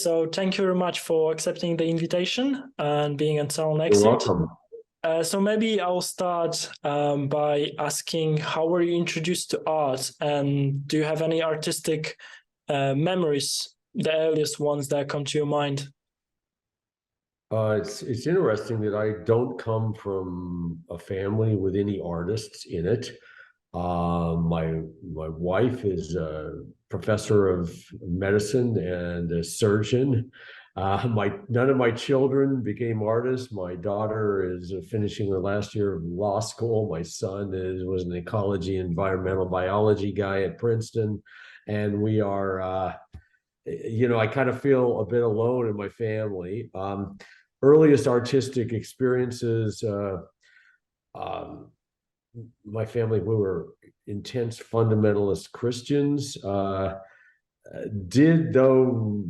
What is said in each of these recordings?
so thank you very much for accepting the invitation and being on You're SalonExit. welcome. So maybe I'll start by asking, how were you introduced to art, and do you have any artistic memories, the earliest ones that come to your mind? It's interesting that I don't come from a family with any artists in it. My wife is a professor of medicine and a surgeon. None of my children became artists. My daughter is finishing her last year of law school. My son was an ecology, environmental biology guy at Princeton, and we are. I kind of feel a bit alone in my family. Earliest artistic experiences. Um, my family, we were intense fundamentalist Christians. Did though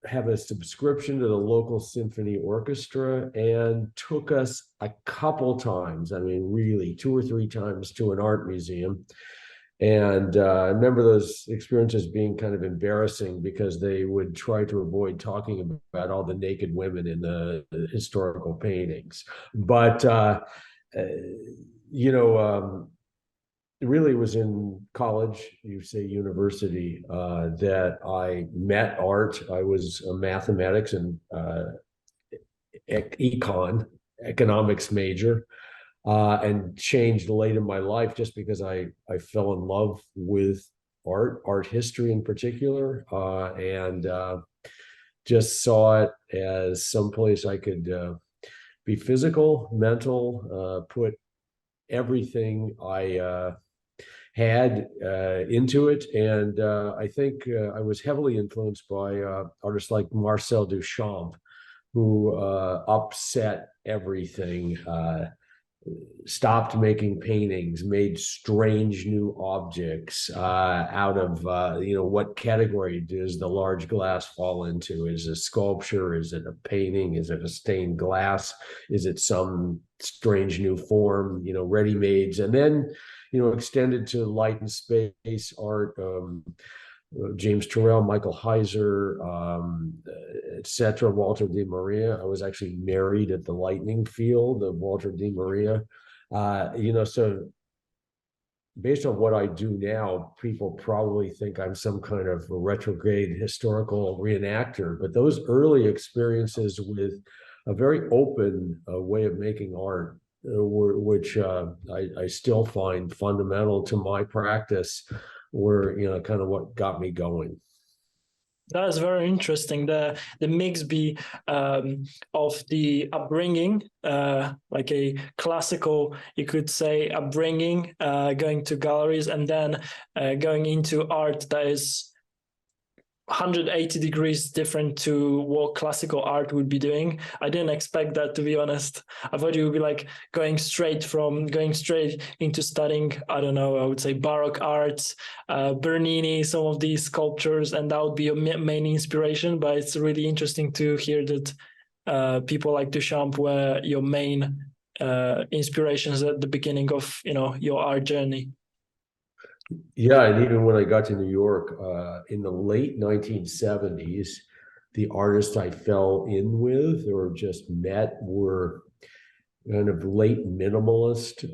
have a subscription to the local symphony orchestra, and took us a couple times, I mean, really 2 or 3 times, to an art museum. And I remember those experiences being kind of embarrassing because they would try to avoid talking about all the naked women in the historical paintings. But, you know, it really was in college, you say university, that I met art. I was a mathematics and economics major, and changed late in my life just because I fell in love with art history in particular, and just saw it as someplace I could be physical, mental, put everything I had into it. And I think I was heavily influenced by artists like Marcel Duchamp, who upset everything, stopped making paintings, made strange new objects out of, what category does the large glass fall into? Is it a sculpture? Is it a painting? Is it a stained glass? Is it some strange new form, ready-mades? And then, extended to light and space art, James Turrell, Michael Heiser, etc., Walter de Maria. I was actually married at the lightning field of Walter de Maria. So based on what I do now, people probably think I'm some kind of a retrograde historical reenactor, but those early experiences with a very open way of making art, which I still find fundamental to my practice, were kind of what got me going. That is very interesting. The mix be of the upbringing, like a classical, you could say, upbringing, going to galleries, and then going into art that is 180 degrees different to what classical art would be doing. I didn't expect that, to be honest. I thought you would be like going straight into studying, I don't know, I would say Baroque arts, Bernini, some of these sculptures, and that would be your main inspiration. But it's really interesting to hear that people like Duchamp were your main inspirations at the beginning of, your art journey. Yeah, and even when I got to New York in the late 1970s, the artists I fell in with or just met were kind of late minimalist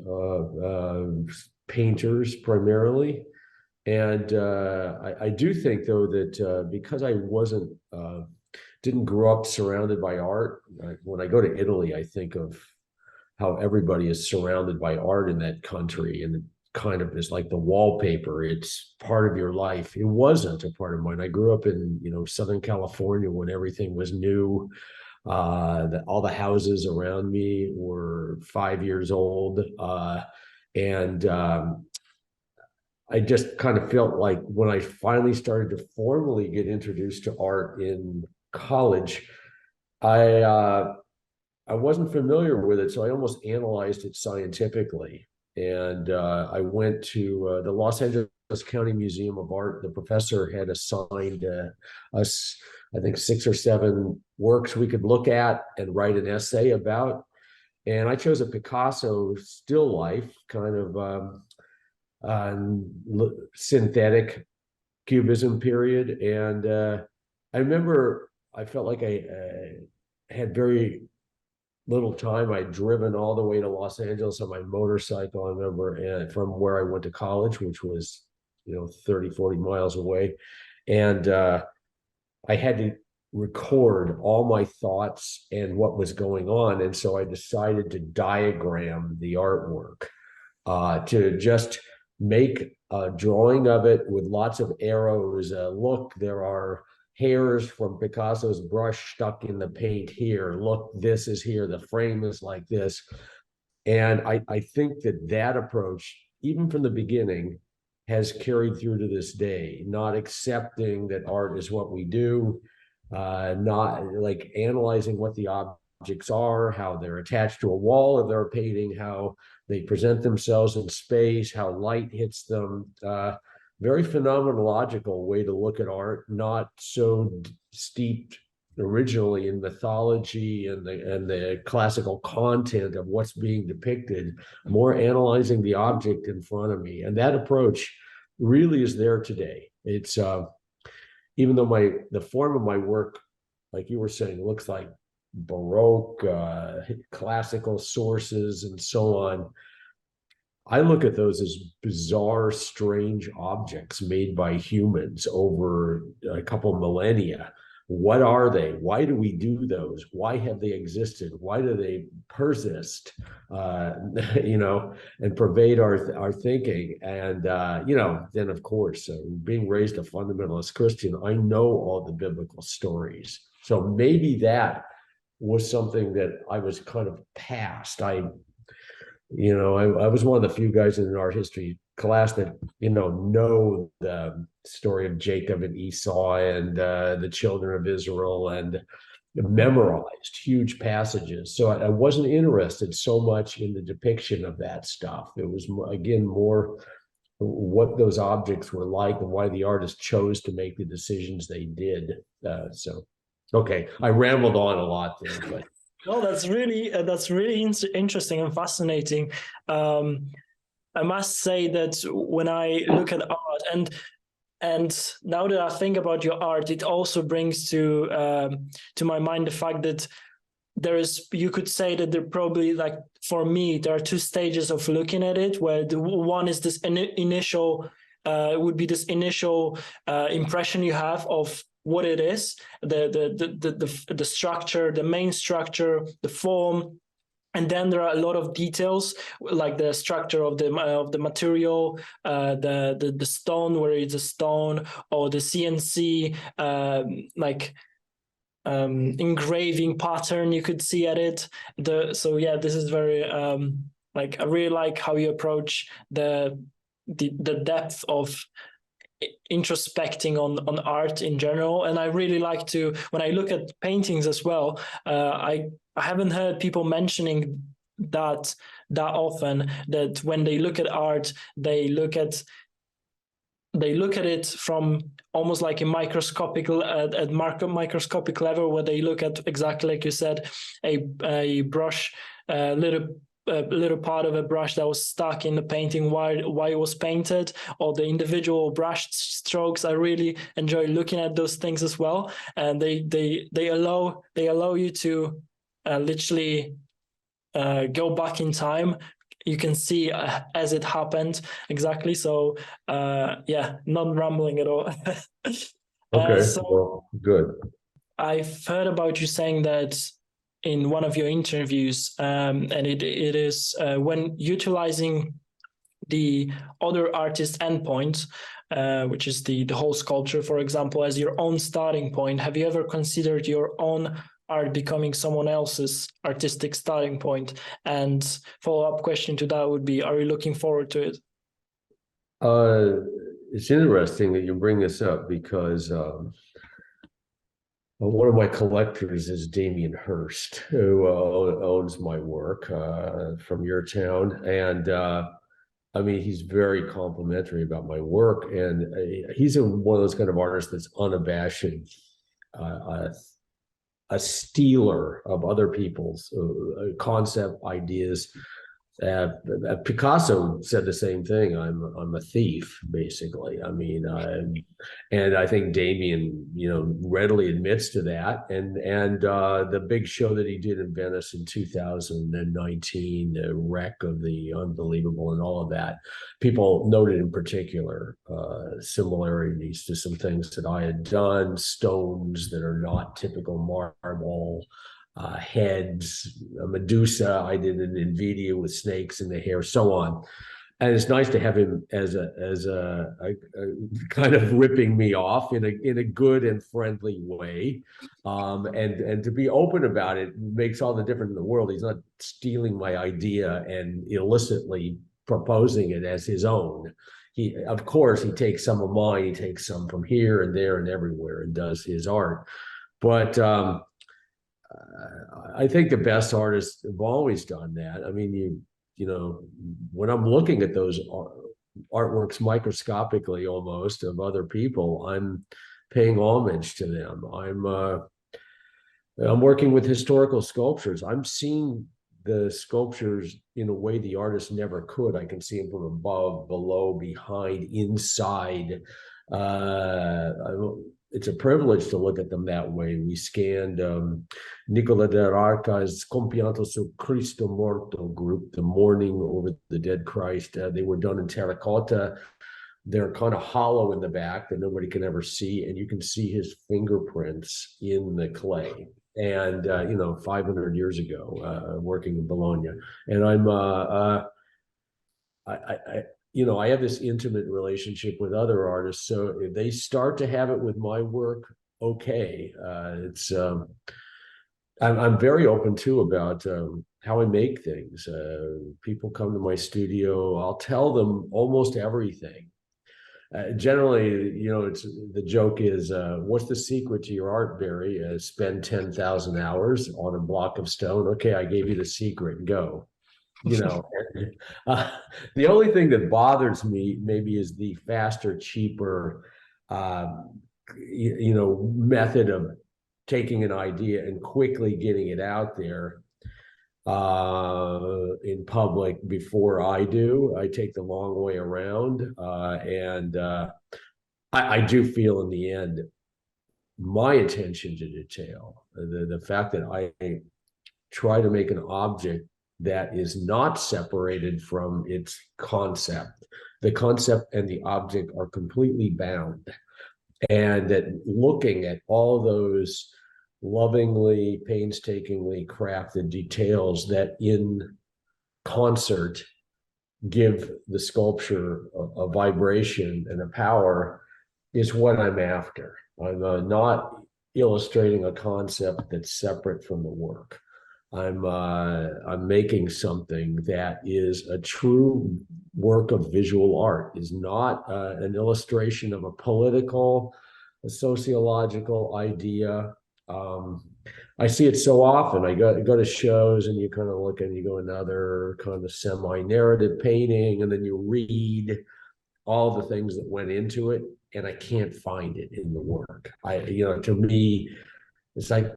painters primarily. And I do think, though, that because I didn't grow up surrounded by art, when I go to Italy, I think of how everybody is surrounded by art in that country, and kind of is like the wallpaper. It's part of your life. It wasn't a part of mine. I grew up in, Southern California when everything was new. All the houses around me were 5 years old. And I just kind of felt like when I finally started to formally get introduced to art in college, I wasn't familiar with it, so I almost analyzed it scientifically. And I went to the Los Angeles County Museum of Art. The professor had assigned us, I think, 6 or 7 works we could look at and write an essay about. And I chose a Picasso still life, kind of synthetic cubism period. And I remember I felt like I had very little time. I'd driven all the way to Los Angeles on my motorcycle, I remember, and from where I went to college, which was, 30, 40 miles away. And I had to record all my thoughts and what was going on. And so I decided to diagram the artwork, to just make a drawing of it with lots of arrows. Look, there are hairs from Picasso's brush stuck in the paint here. Look, this is here. The frame is like this. And I think that approach, even from the beginning, has carried through to this day, not accepting that art is what we do, not like analyzing what the objects are, how they're attached to a wall if they're a painting, how they present themselves in space, how light hits them. Very phenomenological way to look at art, not so steeped originally in mythology and the classical content of what's being depicted, more analyzing the object in front of me. And that approach really is there today. It's even though the form of my work, like you were saying, looks like Baroque, classical sources and so on, I look at those as bizarre, strange objects made by humans over a couple millennia. What are they? Why do we do those? Why have they existed? Why do they persist? And pervade our thinking. And then of course, being raised a fundamentalist Christian, I know all the biblical stories. So maybe that was something that I was kind of past. I was one of the few guys in an art history class that, know the story of Jacob and Esau and the children of Israel and memorized huge passages. So I wasn't interested so much in the depiction of that stuff. It was, again, more what those objects were like and why the artist chose to make the decisions they did. Okay, I rambled on a lot there, but. No, that's really interesting and fascinating. I must say that when I look at art, and now that I think about your art, it also brings to my mind the fact that you could say that there probably, like for me, there are two stages of looking at it. Where the one is this initial impression you have of what it is, the structure, the main structure, the form, and then there are a lot of details like the structure of the material, the stone, where it's a stone, or the CNC engraving pattern you could see at it. This is very I really like how you approach the depth of introspecting on art in general. And I really like to, when I look at paintings as well, I haven't heard people mentioning that often, that when they look at art, they look at it from almost like a microscopic level, where they look at, exactly like you said, a brush, little part of a brush that was stuck in the painting while it was painted, or the individual brush strokes. I really enjoy looking at those things as well, and they allow you to literally go back in time. You can see as it happened exactly. So not rambling at all. Okay, well, good. I've heard about you saying that in one of your interviews, and it is when utilizing the other artist endpoint, which is the whole sculpture, for example, as your own starting point. Have you ever considered your own art becoming someone else's artistic starting point? And follow-up question to that would be, are you looking forward to it? It's interesting that you bring this up, because one of my collectors is Damien Hirst, who owns my work from your town. And he's very complimentary about my work. And he's one of those kind of artists that's unabashed, a stealer of other people's concept ideas. Picasso said the same thing. I'm a thief, basically. I mean, and I think Damien, readily admits to that. And the big show that he did in Venice in 2019, the wreck of the Unbelievable and all of that, people noted in particular similarities to some things that I had done, stones that are not typical marble, heads, a Medusa I did in Nvidia with snakes in the hair, so on. And it's nice to have him as a kind of ripping me off in a good and friendly way, and to be open about it makes all the difference in the world. He's not stealing my idea and illicitly proposing it as his own. Of course, he takes some of mine. He takes some from here and there and everywhere and does his art. But I think the best artists have always done that. I mean, when I'm looking at those artworks microscopically almost of other people, I'm paying homage to them. I'm working with historical sculptures. I'm seeing the sculptures in a way the artist never could. I can see them from above, below, behind, inside. It's a privilege to look at them that way. We scanned Nicola Dell'Arca's Compianto su Cristo Morto group, the mourning over the dead Christ. They were done in terracotta. They're kind of hollow in the back that nobody can ever see, and you can see his fingerprints in the clay. And 500 years ago, working in Bologna, and I have this intimate relationship with other artists. So if they start to have it with my work, okay. I'm very open too about how I make things. People come to my studio, I'll tell them almost everything. Generally, it's the joke is, what's the secret to your art, Barry? Spend 10,000 hours on a block of stone. Okay, I gave you the secret. Go. The only thing that bothers me maybe is the faster, cheaper, method of taking an idea and quickly getting it out there in public before I do. I take the long way around, and I do feel in the end my attention to detail, the fact that I try to make an object that is not separated from its concept. The concept and the object are completely bound. And that looking at all those lovingly, painstakingly crafted details that in concert give the sculpture a vibration and a power is what I'm after. I'm not illustrating a concept that's separate from the work. I'm making something that is a true work of visual art, is not an illustration of a political, a sociological idea. I see it so often. I go to shows and you kind of look and you go another kind of semi-narrative painting, and then you read all the things that went into it, and I can't find it in the work. To me, it's like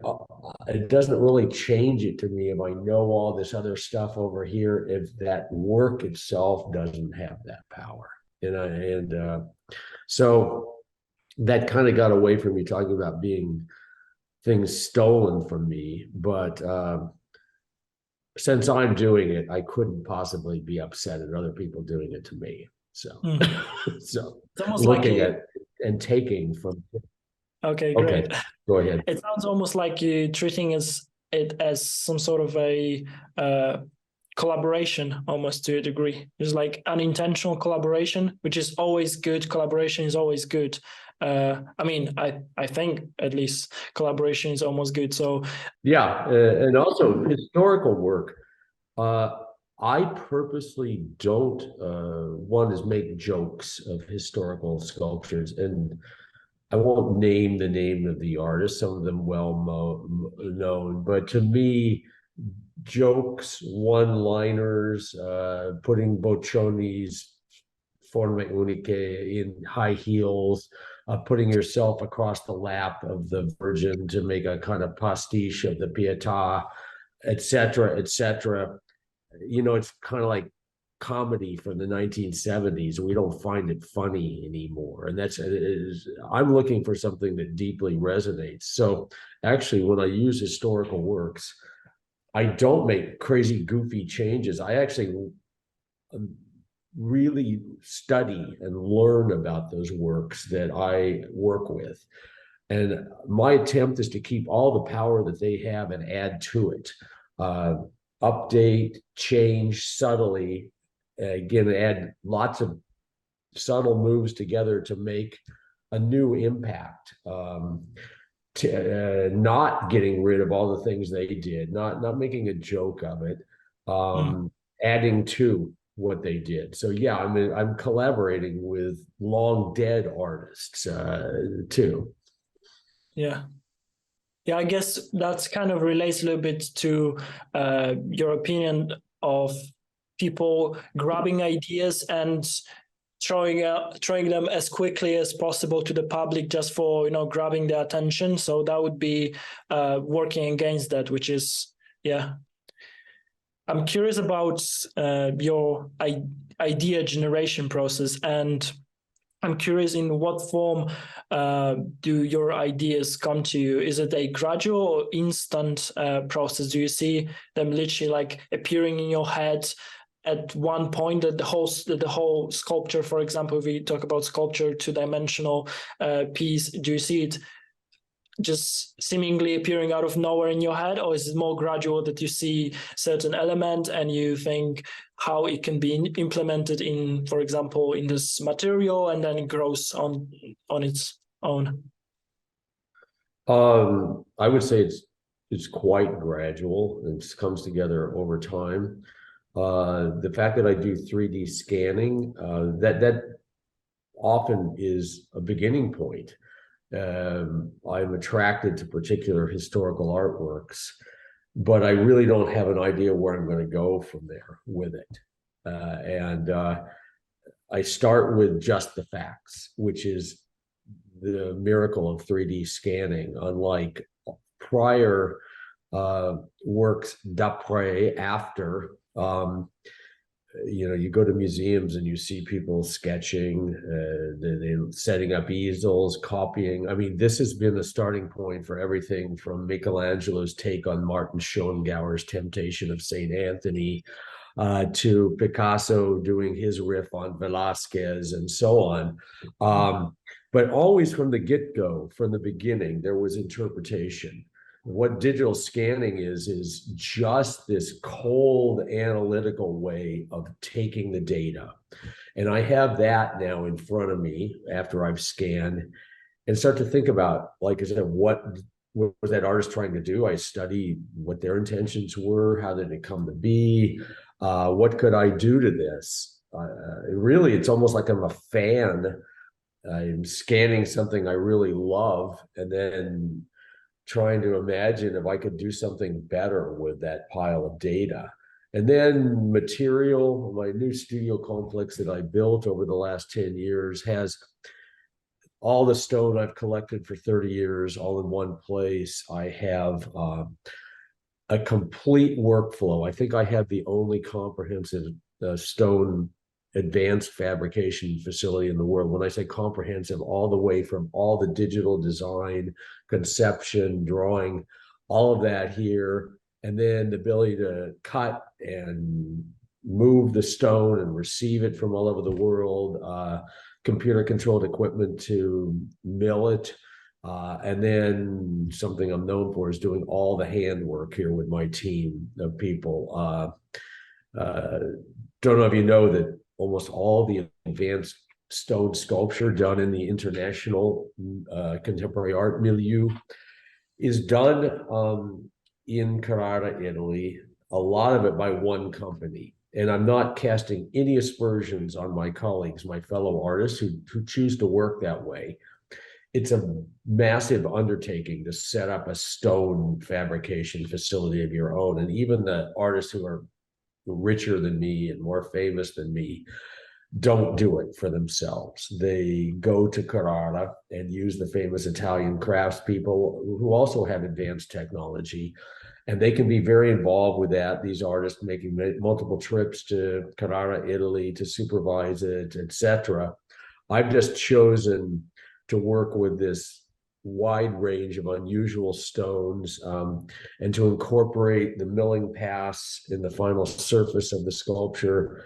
it doesn't really change it to me if I know all this other stuff over here, if that work itself doesn't have that power. So that kind of got away from me talking about being things stolen from me. But since I'm doing it, I couldn't possibly be upset at other people doing it to me. So, so looking at and taking from. Okay, great. Okay, go ahead. It sounds almost like you're treating it as some sort of a collaboration, almost to a degree. It's like an intentional collaboration, which is always good. Collaboration is always good. I think at least collaboration is almost good. So yeah, and also historical work. I purposely don't want to make jokes of historical sculptures, and I won't name the name of the artist, some of them well known, but to me, jokes, one-liners, putting Boccioni's Forme Uniche in high heels, putting yourself across the lap of the Virgin to make a kind of pastiche of the Pietà, et cetera, it's kind of like comedy from the 1970s. We don't find it funny anymore. And I'm looking for something that deeply resonates. So actually, when I use historical works, I don't make crazy, goofy changes. I actually really study and learn about those works that I work with. And my attempt is to keep all the power that they have and add to it. Update, change subtly, again, add lots of subtle moves together to make a new impact. Not getting rid of all the things they did, not making a joke of it, adding to what they did. So yeah, I'm collaborating with long dead artists too. Yeah. Yeah, I guess that's kind of relates a little bit to your opinion of people grabbing ideas and throwing them as quickly as possible to the public just for grabbing their attention. So that would be working against that, which is yeah. I'm curious about your idea generation process, and I'm curious in what form do your ideas come to you? Is it a gradual or instant process? Do you see them literally like appearing in your head at one point, that the whole sculpture, for example, if we talk about sculpture, two-dimensional piece, do you see it just seemingly appearing out of nowhere in your head, or is it more gradual that you see certain element and you think how it can be implemented in, for example, in this material, and then it grows on its own? I would say it's quite gradual and it comes together over time. The fact that I do 3D scanning, that often is a beginning point. I'm attracted to particular historical artworks, but I really don't have an idea where I'm going to go from there with it. And I start with just the facts, which is the miracle of 3D scanning, unlike prior works d'après, after. You go to museums and you see people sketching, they're setting up easels, copying. I mean, this has been the starting point for everything from Michelangelo's take on Martin Schongauer's Temptation of St. Anthony, to Picasso doing his riff on Velázquez and so on. But always from the get-go, from the beginning, there was interpretation. What digital scanning is just this cold analytical way of taking the data. And I have that now in front of me after I've scanned, and start to think about, like I said, what was that artist trying to do? I study what their intentions were, how did it come to be, what could I do to this? Really, it's almost like I'm a fan. I'm scanning something I really love, and then trying to imagine if I could do something better with that pile of data. And then material, my new studio complex that I built over the last 10 years has all the stone I've collected for 30 years all in one place. I have a complete workflow. I think I have the only comprehensive stone advanced fabrication facility in the world. When I say comprehensive, all the way from all the digital design, conception, drawing, all of that here, and then the ability to cut and move the stone and receive it from all over the world, computer controlled equipment to mill it. And then something I'm known for is doing all the handwork here with my team of people. Don't know if you know that almost all the advanced stone sculpture done in the international contemporary art milieu is done in Carrara, Italy, a lot of it by one company. And I'm not casting any aspersions on my colleagues, my fellow artists who choose to work that way. It's a massive undertaking to set up a stone fabrication facility of your own. And even the artists who are richer than me and more famous than me, don't do it for themselves. They go to Carrara and use the famous Italian craftspeople who also have advanced technology, and they can be very involved with that. These artists making multiple trips to Carrara, Italy to supervise it, etc. I've just chosen to work with this wide range of unusual stones, and to incorporate the milling pass in the final surface of the sculpture,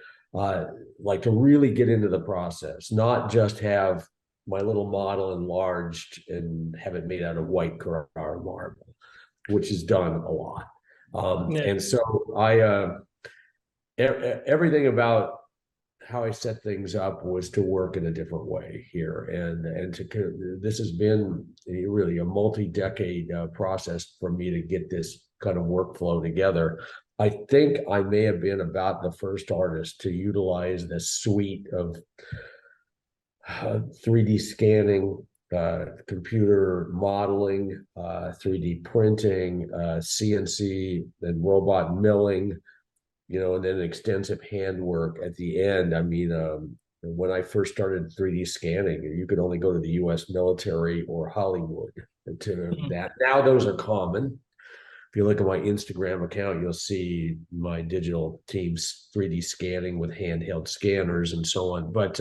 like to really get into the process, not just have my little model enlarged and have it made out of white Carrara marble, which is done a lot. Yeah. And so I, everything about how I set things up was to work in a different way here, and this has been really a multi-decade process for me to get this kind of workflow together. I think I may have been about the first artist to utilize this suite of 3D scanning, computer modeling, 3D printing, CNC, and robot milling, and then extensive handwork at the end. I mean, when I first started 3D scanning, you could only go to the US military or Hollywood to that. Now those are common. If you look at my Instagram account, you'll see my digital team's 3D scanning with handheld scanners and so on. But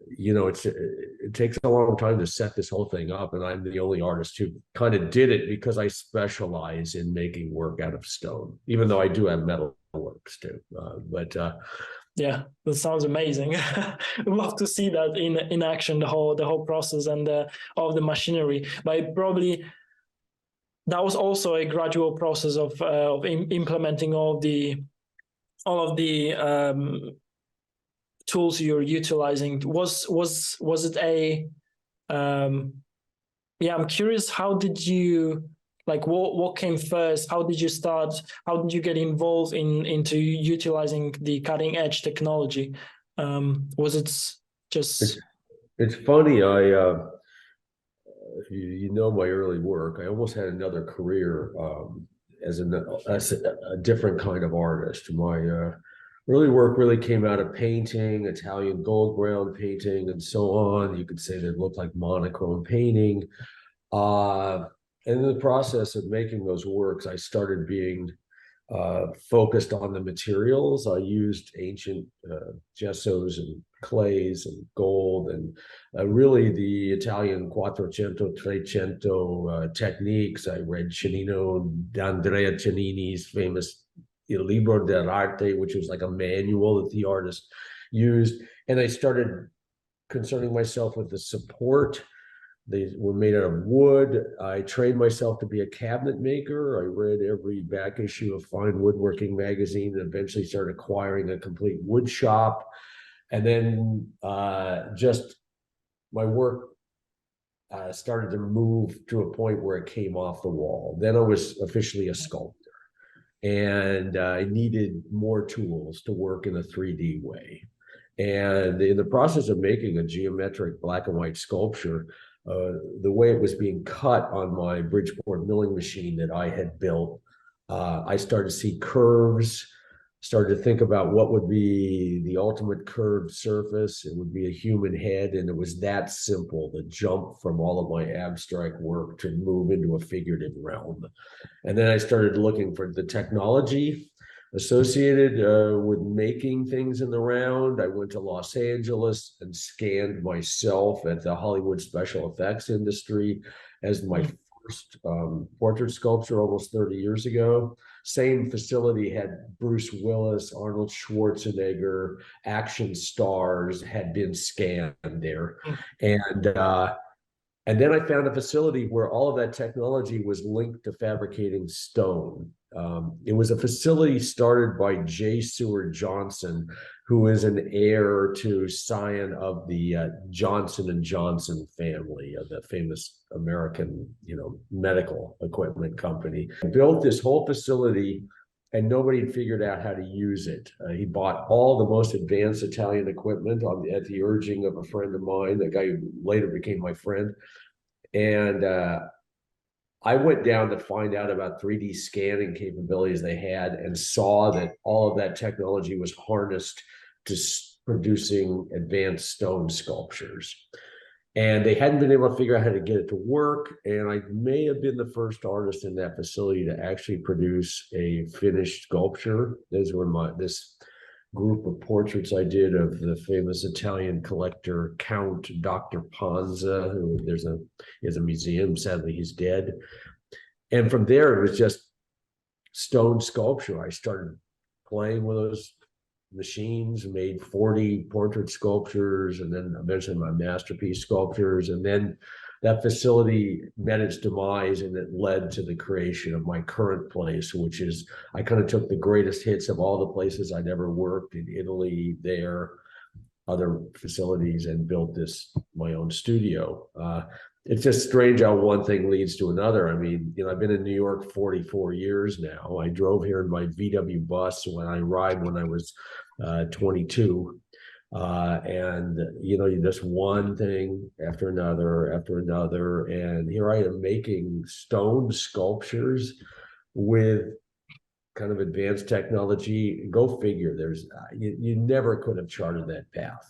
it takes a long time to set this whole thing up, and I'm the only artist who kind of did it because I specialize in making work out of stone, even though I do have metal works too. Yeah, that sounds amazing. Love to see that in action, the whole process and of the machinery. But probably that was also a gradual process of implementing all of the tools you're utilizing. Was it a I'm curious, how did you, like, what came first? How did you start? How did you get involved into utilizing the cutting edge technology? Was it just it's funny, you know my early work. I almost had another career, as a different kind of artist. My early work really came out of painting, Italian gold ground painting, and so on. You could say that it looked like monochrome painting. And in the process of making those works, I started being focused on the materials. I used ancient gessos and clays and gold, and really the Italian Quattrocento, Trecento techniques. I read Cennino d'Andrea Cennini's famous Libro dell'Arte, which was like a manual that the artist used. And I started concerning myself with the support. They were made out of wood. I trained myself to be a cabinet maker. I read every back issue of Fine Woodworking magazine and eventually started acquiring a complete wood shop. And then just my work started to move to a point where it came off the wall. Then I was officially a sculptor, and I needed more tools to work in a 3D way. And in the process of making a geometric black and white sculpture, the way it was being cut on my Bridgeport milling machine that I had built, I started to see curves, started to think about what would be the ultimate curved surface. It would be a human head, and it was that simple, the jump from all of my abstract work to move into a figurative realm. And then I started looking for the technology associated with making things in the round. I went to Los Angeles and scanned myself at the Hollywood special effects industry as my first portrait sculpture almost 30 years ago. Same facility had Bruce Willis, Arnold Schwarzenegger, action stars had been scanned there. And then I found a facility where all of that technology was linked to fabricating stone. It was a facility started by J. Seward Johnson, who is an heir to scion of the Johnson and Johnson family, of the famous American, medical equipment company. He built this whole facility, and nobody had figured out how to use it. He bought all the most advanced Italian equipment at the urging of a friend of mine, the guy who later became my friend. And I went down to find out about 3D scanning capabilities they had, and saw that all of that technology was harnessed to producing advanced stone sculptures. And they hadn't been able to figure out how to get it to work. And I may have been the first artist in that facility to actually produce a finished sculpture. Those were this group of portraits I did of the famous Italian collector Count Dr. Panza, who he has a museum. Sadly, he's dead. And from there, it was just stone sculpture. I started playing with those machines, made 40 portrait sculptures, and then eventually my masterpiece sculptures. And then that facility met its demise, and it led to the creation of my current place, which is, I kind of took the greatest hits of all the places I'd ever worked in Italy, there, other facilities, and built my own studio. It's just strange how one thing leads to another. I mean, I've been in New York 44 years now. I drove here in my VW bus when I was 22. And just one thing after another. And here I am making stone sculptures with kind of advanced technology. Go figure. You never could have charted that path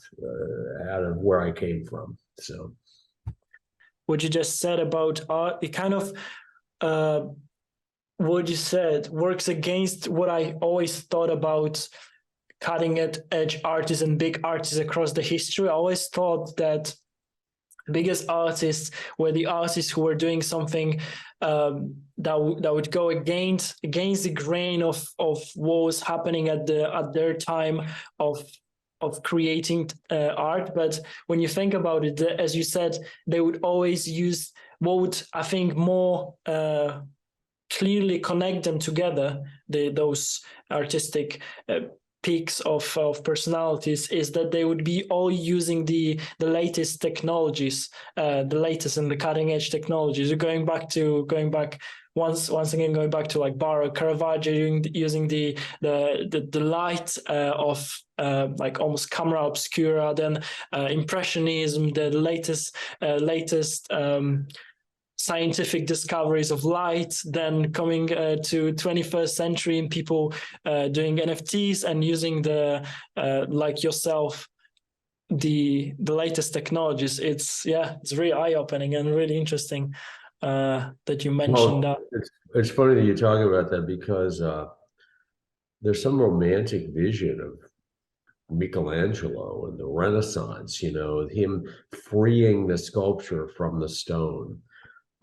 out of where I came from. So what you just said about art, it kind of what you said works against what I always thought about cutting edge artists and big artists across the history. I always thought that biggest artists were the artists who were doing something that would go against the grain of what was happening at their time of creating art. But when you think about it, as you said, they would always use what would, I think, more clearly connect them together, those artistic peaks of personalities, is that they would be all using the latest technologies, the latest and the cutting edge technologies. Going back once again to like Baroque, Caravaggio using the light of like almost camera obscura, then Impressionism, the latest scientific discoveries of light, then coming to 21st century and people doing NFTs and using the like yourself, the latest technologies. It's really eye-opening and really interesting that you mentioned that. It's funny that you're talking about that, because there's some romantic vision of Michelangelo and the Renaissance, him freeing the sculpture from the stone.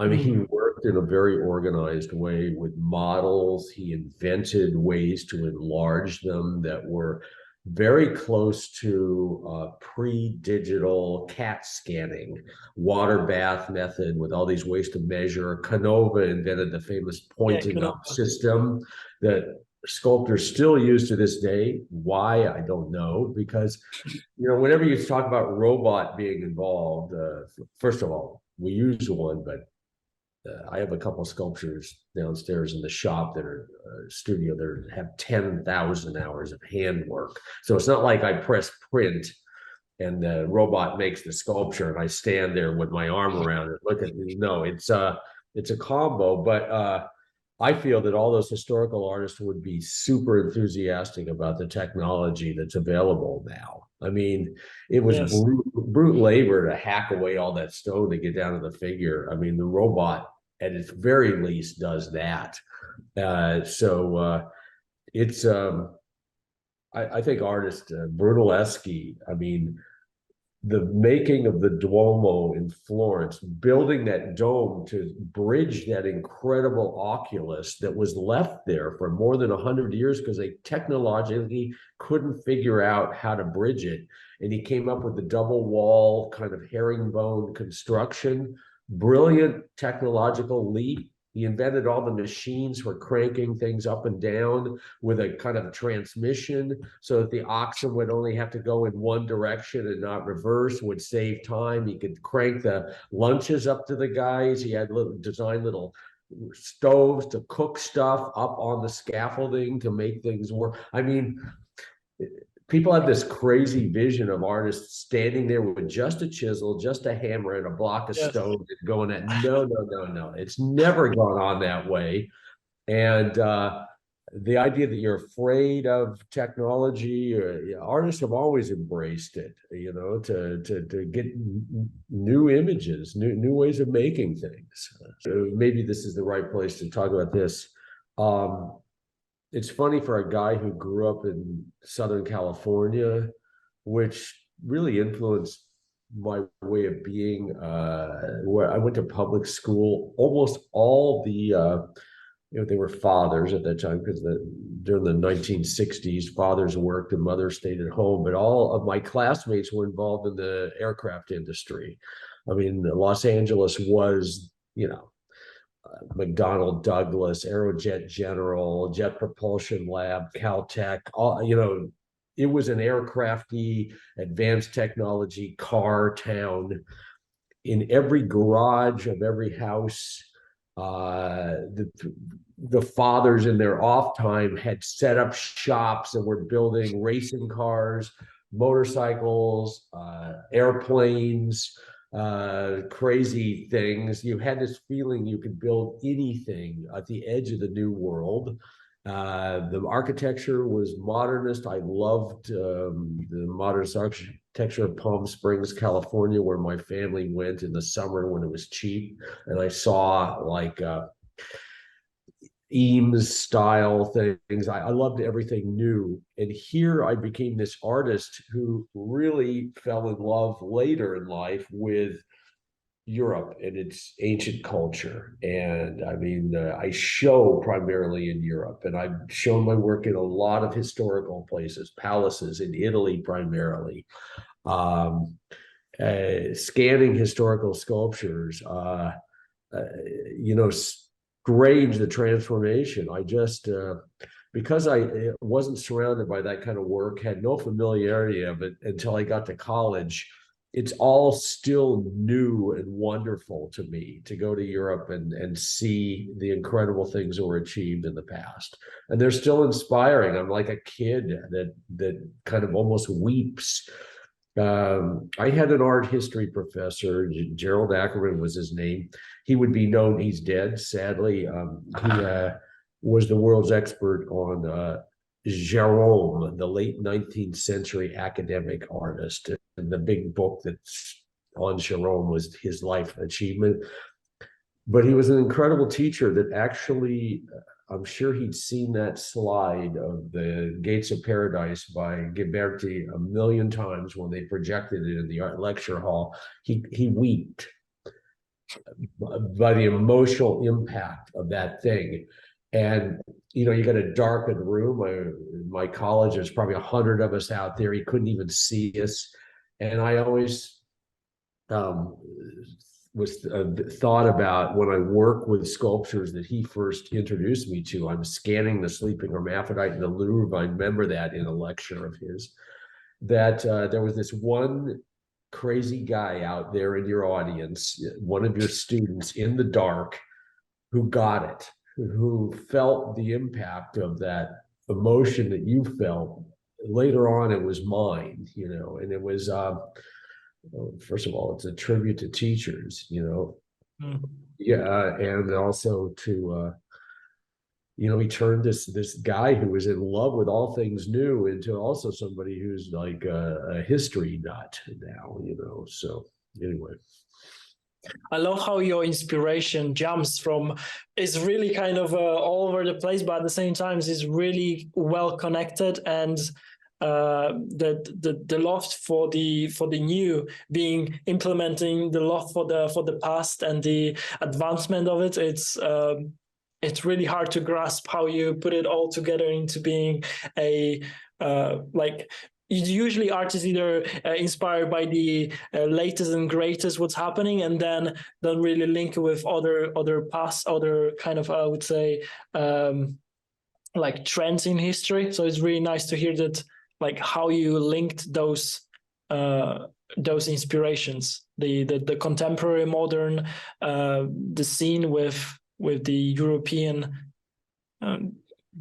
I mean, he worked in a very organized way with models. He invented ways to enlarge them that were very close to pre-digital CAT scanning, water bath method with all these ways to measure. Canova invented the famous pointing up system that sculptors still use to this day. Why? I don't know, because, whenever you talk about robot being involved, first of all, we use one, but I have a couple of sculptures downstairs in the shop that are studio that have 10,000 hours of handwork. So it's not like I press print and the robot makes the sculpture and I stand there with my arm around it. Look at me. No, it's a combo. But I feel that all those historical artists would be super enthusiastic about the technology that's available now. I mean, it was brute labor to hack away all that stone to get down to the figure. I mean, the robot at its very least does that. It's I think artist Brunelleschi, I mean, the making of the Duomo in Florence, building that dome to bridge that incredible oculus that was left there for more than 100 years because they technologically couldn't figure out how to bridge it. And he came up with the double wall kind of herringbone construction. Brilliant technological leap. He invented all the machines for cranking things up and down with a kind of transmission so that the oxen would only have to go in one direction and not reverse, would save time. He could crank the lunches up to the guys. He had designed little stoves to cook stuff up on the scaffolding to make things work. I mean, people have this crazy vision of artists standing there with just a chisel, just a hammer, and a block of stone and going at no. It's never gone on that way. And the idea that you're afraid of technology, artists have always embraced it, to get new images, new ways of making things. So maybe this is the right place to talk about this. It's funny for a guy who grew up in Southern California, which really influenced my way of being. Where I went to public school, almost all the they were fathers at that time because during the 1960s, fathers worked and mothers stayed at home. But all of my classmates were involved in the aircraft industry. I mean, Los Angeles was, McDonnell Douglas, Aerojet General, Jet Propulsion Lab, Caltech, it was an aircrafty, advanced technology car town. In every garage of every house, the fathers in their off time had set up shops and were building racing cars, motorcycles, airplanes, crazy things. You had this feeling you could build anything at the edge of the new world. The architecture was modernist. I loved the modernist architecture of Palm Springs, California, where my family went in the summer when it was cheap. And I saw like Eames style things. I loved everything new. And here I became this artist who really fell in love later in life with Europe and its ancient culture. And I mean, I show primarily in Europe, and I've shown my work in a lot of historical places, palaces in Italy primarily, scanning historical sculptures, strange the transformation. I just, because I wasn't surrounded by that kind of work, had no familiarity of it until I got to college. It's all still new and wonderful to me to go to Europe and see the incredible things that were achieved in the past. And they're still inspiring. I'm like a kid that kind of almost weeps. I had an art history professor, Gerald Ackerman was his name. He would be known, he's dead, sadly. He was the world's expert on Gérôme, the late 19th century academic artist. And the big book that's on Gérôme was his life achievement. But he was an incredible teacher that actually, I'm sure he'd seen that slide of the Gates of Paradise by Ghiberti a million times when they projected it in the art lecture hall. He wept by the emotional impact of that thing. And you got a darkened room. In my college, there's probably 100 of us out there. He couldn't even see us. And I always was thought about when I work with sculptures that he first introduced me to. I'm scanning the sleeping hermaphrodite in the Louvre. I remember that in a lecture of his, that there was this one crazy guy out there in your audience, one of your students in the dark, who got it, who felt the impact of that emotion that you felt. Later on, it was mine, and it was, first of all, it's a tribute to teachers, Yeah, and also to, he turned this guy who was in love with all things new into also somebody who's like a history nut now, So anyway. I love how your inspiration jumps is really kind of all over the place, but at the same time is really well connected, and the love for the new being implementing the love for the past and the advancement of it. It's really hard to grasp how you put it all together into being a usually art is either inspired by the latest and greatest what's happening, and then don't really link with other past, other kind of I would say like trends in history. So it's really nice to hear that, like how you linked those inspirations, the contemporary modern, the scene with the European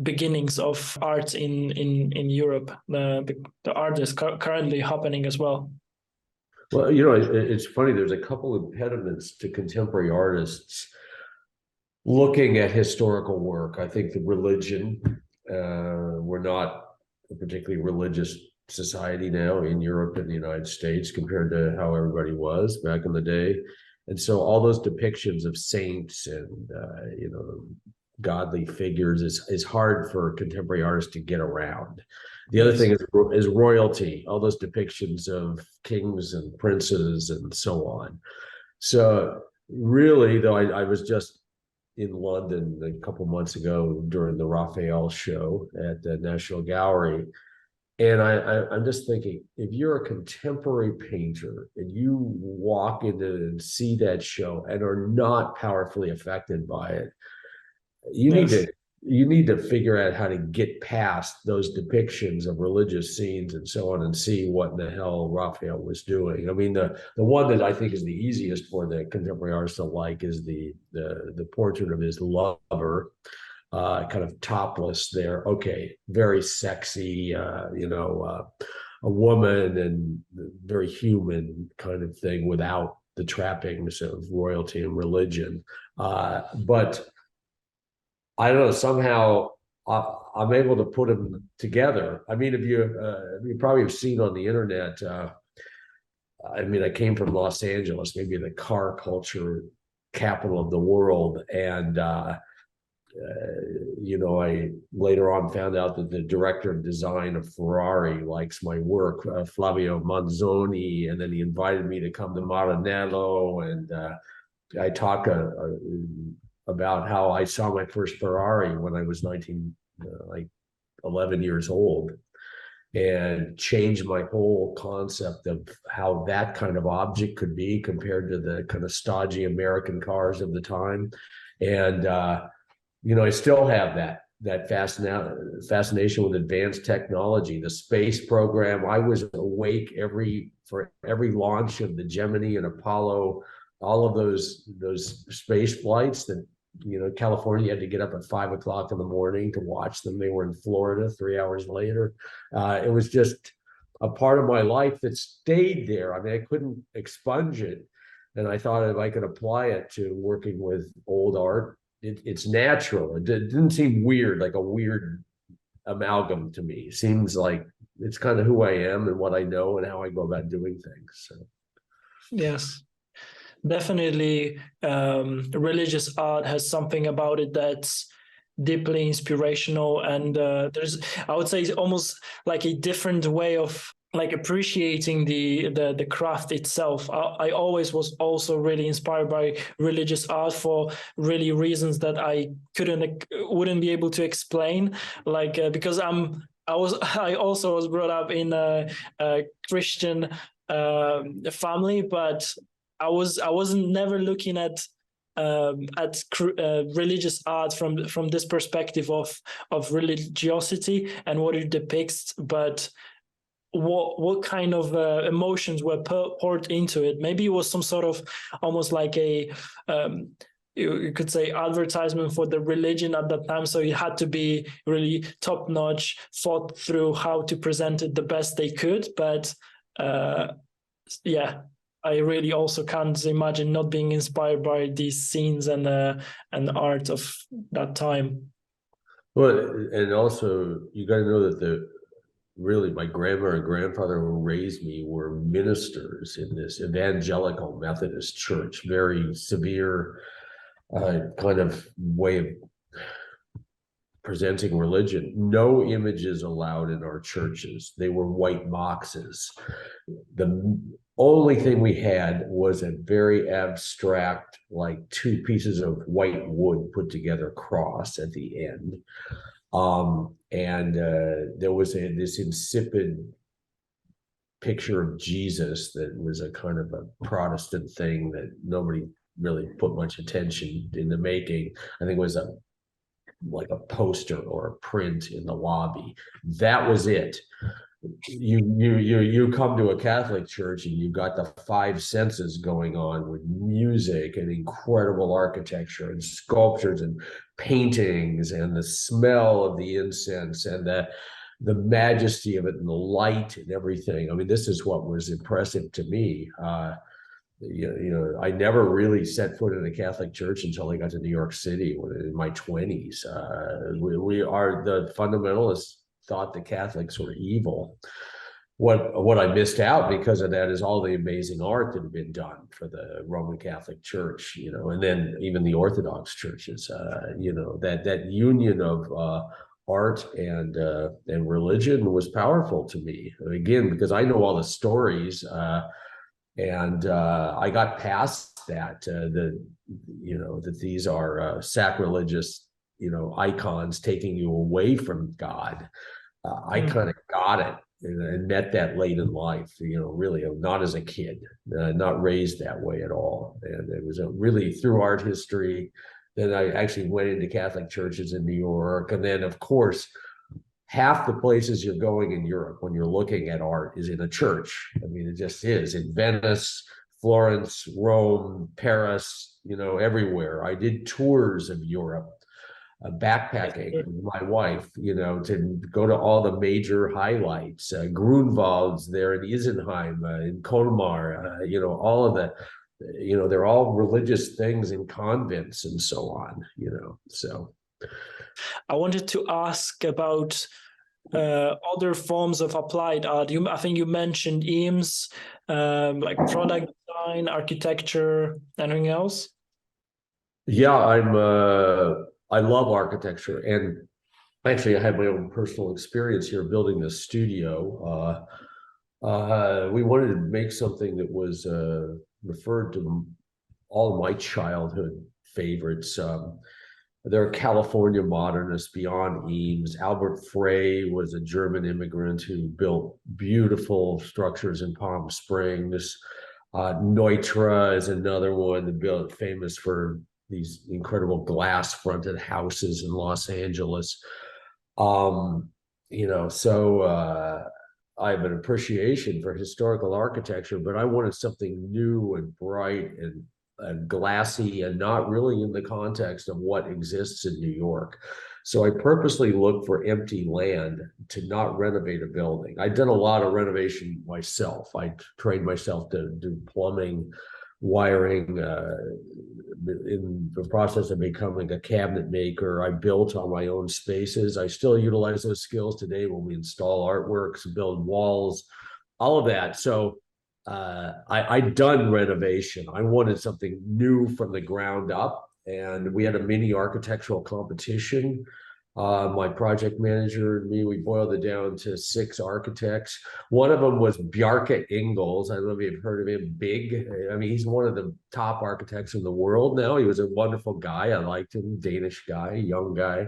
beginnings of art in Europe. The art is currently happening as well. Well, it's funny. There's a couple of impediments to contemporary artists looking at historical work. I think the religion, We're not a particularly religious society now in Europe and the United States compared to how everybody was back in the day. And so all those depictions of saints and godly figures is hard for contemporary artists to get around. The other thing is royalty, all those depictions of kings and princes and so on. So really, though, I was just in London a couple months ago during the Raphael show at the National Gallery. And I'm just thinking, if you're a contemporary painter and you walk into and see that show and are not powerfully affected by it, you need to figure out how to get past those depictions of religious scenes and so on and see what in the hell Raphael was doing. I mean, the one that I think is the easiest for the contemporary artist to like is the portrait of his lover, kind of topless there. Okay, very sexy, a woman and very human kind of thing without the trappings of royalty and religion. But I don't know, somehow I'm able to put them together. I mean, if you probably have seen on the internet, I mean, I came from Los Angeles, maybe the car culture capital of the world. And, I later on found out that the director of design of Ferrari likes my work, Flavio Manzoni, and then he invited me to come to Maranello, and I talk about how I saw my first Ferrari when I was 11 years old, and changed my whole concept of how that kind of object could be compared to the kind of stodgy American cars of the time. And I still have that fascination with advanced technology, the space program. I was awake for every launch of the Gemini and Apollo, all of those space flights that California had to get up at 5 o'clock in the morning to watch them. They were in Florida 3 hours later. It was just a part of my life that stayed there. I mean, I couldn't expunge it. And I thought if I could apply it to working with old art, it's natural. It didn't seem weird, like a weird amalgam to me. It seems like it's kind of who I am and what I know and how I go about doing things. So. Yes. Definitely, religious art has something about it that's deeply inspirational, and there's, I would say, almost like a different way of like appreciating the craft itself. I always was also really inspired by religious art for really reasons that I wouldn't be able to explain, like because I also was brought up in a Christian family, but I wasn't never looking at religious art from this perspective of religiosity and what it depicts, but what kind of emotions were poured into it. Maybe it was some sort of almost like a you could say advertisement for the religion at that time, so it had to be really top notch, thought through how to present it the best they could. But yeah, I really also can't imagine not being inspired by these scenes and art of that time. Well, and also you got to know that really my grandma and grandfather who raised me were ministers in this evangelical Methodist church, very severe kind of way of presenting religion. No images allowed in our churches. They were white boxes. The only thing we had was a very abstract, like 2 pieces of white wood put together cross at the end. And there was this insipid picture of Jesus that was a kind of a Protestant thing that nobody really put much attention in the making. I think it was like a poster or a print in the lobby. That was it. You come to a Catholic church and you've got the 5 senses going on with music and incredible architecture and sculptures and paintings and the smell of the incense and the majesty of it and the light and everything. I mean, this is what was impressive to me. I never really set foot in a Catholic church until I got to New York City in my 20s. We are the fundamentalists thought the Catholics were evil. What I missed out because of that is all the amazing art that had been done for the Roman Catholic Church, and then even the Orthodox churches, that union of art and religion was powerful to me. Again, because I know all the stories. And I got past that, that these are sacrilegious, icons taking you away from God. I kind of got it and met that late in life, really not as a kid, not raised that way at all. And it was really through art history. Then I actually went into Catholic churches in New York. And then, of course, half the places you're going in Europe when you're looking at art is in a church. I mean, it just is in Venice, Florence, Rome, Paris, everywhere. I did tours of Europe, backpacking with my wife, to go to all the major highlights. Grunwald's there in Isenheim, in Colmar, all of the, they're all religious things in convents and so on, so. I wanted to ask about other forms of applied art. I think you mentioned EAMS, like product design, architecture, anything else? Yeah, I love architecture, and actually I had my own personal experience here building this studio. We wanted to make something that was referred to all of my childhood favorites. There are California modernists beyond Eames. Albert Frey was a German immigrant who built beautiful structures in Palm Springs. Neutra is another one that built famous for these incredible glass-fronted houses in Los Angeles. So I have an appreciation for historical architecture, but I wanted something new and bright and glassy and not really in the context of what exists in New York. So I purposely looked for empty land to not renovate a building. I'd done a lot of renovation myself. I trained myself to do plumbing, wiring, in the process of becoming a cabinet maker. I built on my own spaces. I still utilize those skills today when we install artworks, build walls, all of that. So I'd done renovation. I wanted something new from the ground up, and we had a mini architectural competition. My project manager and me, we boiled it down to 6 architects. One of them was Bjarke Ingels. I don't know if you've heard of him. Big. I mean, he's one of the top architects in the world now. He was a wonderful guy. I liked him. Danish guy, young guy.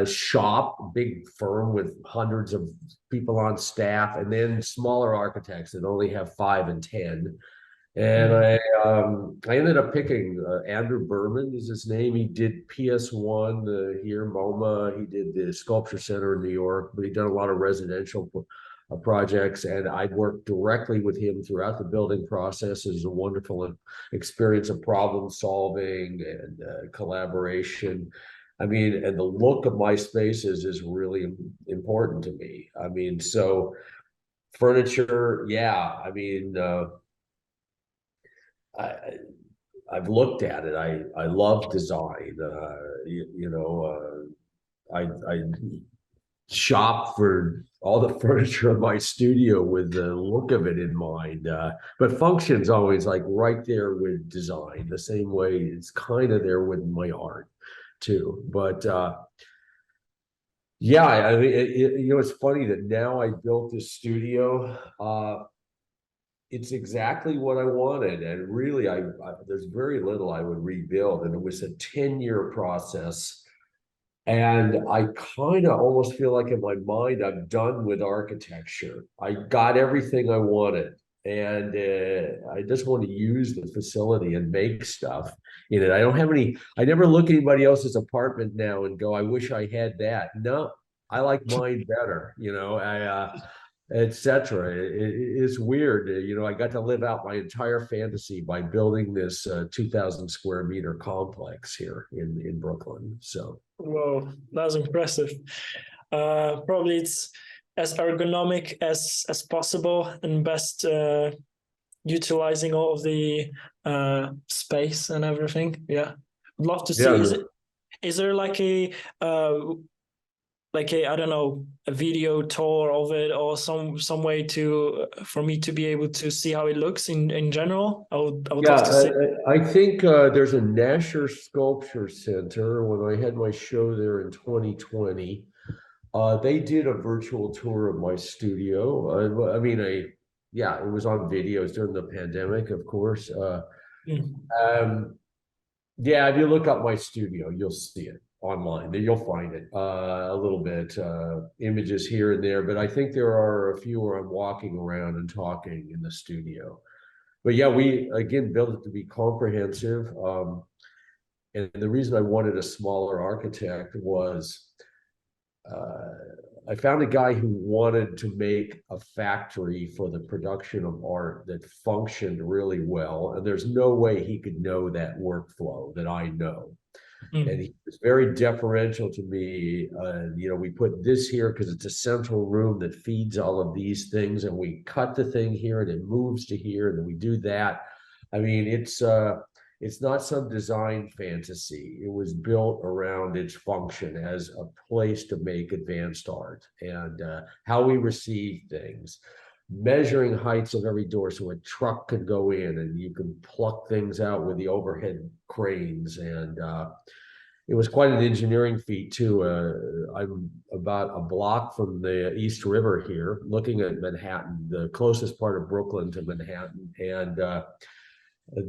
Shop, big firm with hundreds of people on staff, and then smaller architects that only have 5 and 10. And I ended up picking Andrew Berman is his name. He did PS1 here, MoMA. He did the Sculpture Center in New York, but he done a lot of residential projects, and I'd worked directly with him throughout the building process. It was a wonderful experience of problem solving and collaboration. I mean, and the look of my spaces is really important to me. I mean, so furniture, yeah. I mean, I've looked at it. I love design. I shop for all the furniture in my studio with the look of it in mind. But function's always like right there with design, the same way it's kind of there with my art too. But yeah, I mean, it's funny that now I built this studio. It's exactly what I wanted, and really, there's very little I would rebuild, and it was a 10-year process. And I kind of almost feel like in my mind, I'm done with architecture. I got everything I wanted, and I just want to use the facility and make stuff in it. I never look at anybody else's apartment now and go, I wish I had that. No, I like mine better, etc. It's weird. I got to live out my entire fantasy by building this 2,000 square meter complex here in Brooklyn. So. Whoa, that's impressive. Probably it's as ergonomic as possible and best utilizing all of the space and everything. Yeah, I'd love to see. Yeah. Is there uh, like a, I don't know, a video tour of it, or some way to for me to be able to see how it looks in general? I would Yeah, love to see. I think there's a Nasher Sculpture Center. When I had my show there in 2020, they did a virtual tour of my studio. I mean, yeah, it was on videos during the pandemic, of course. Mm. Um, yeah, if you look up my studio, you'll see it online. You'll find it a little bit, images here and there. But I think there are a few where I'm walking around and talking in the studio. But yeah, we again built it to be comprehensive. And the reason I wanted a smaller architect was uh, I found a guy who wanted to make a factory for the production of art that functioned really well. And there's no way he could know that workflow that I know. And Mm. he was very deferential to me. You know, we put this here because it's a central room that feeds all of these things, and we cut the thing here and it moves to here, and then we do that. I mean, it's not some design fantasy. It was built around its function as a place to make advanced art and how we receive things, measuring heights of every door so a truck could go in and you can pluck things out with the overhead cranes. And it was quite an engineering feat too. I'm about a block from the East River here, looking at Manhattan, the closest part of Brooklyn to Manhattan, and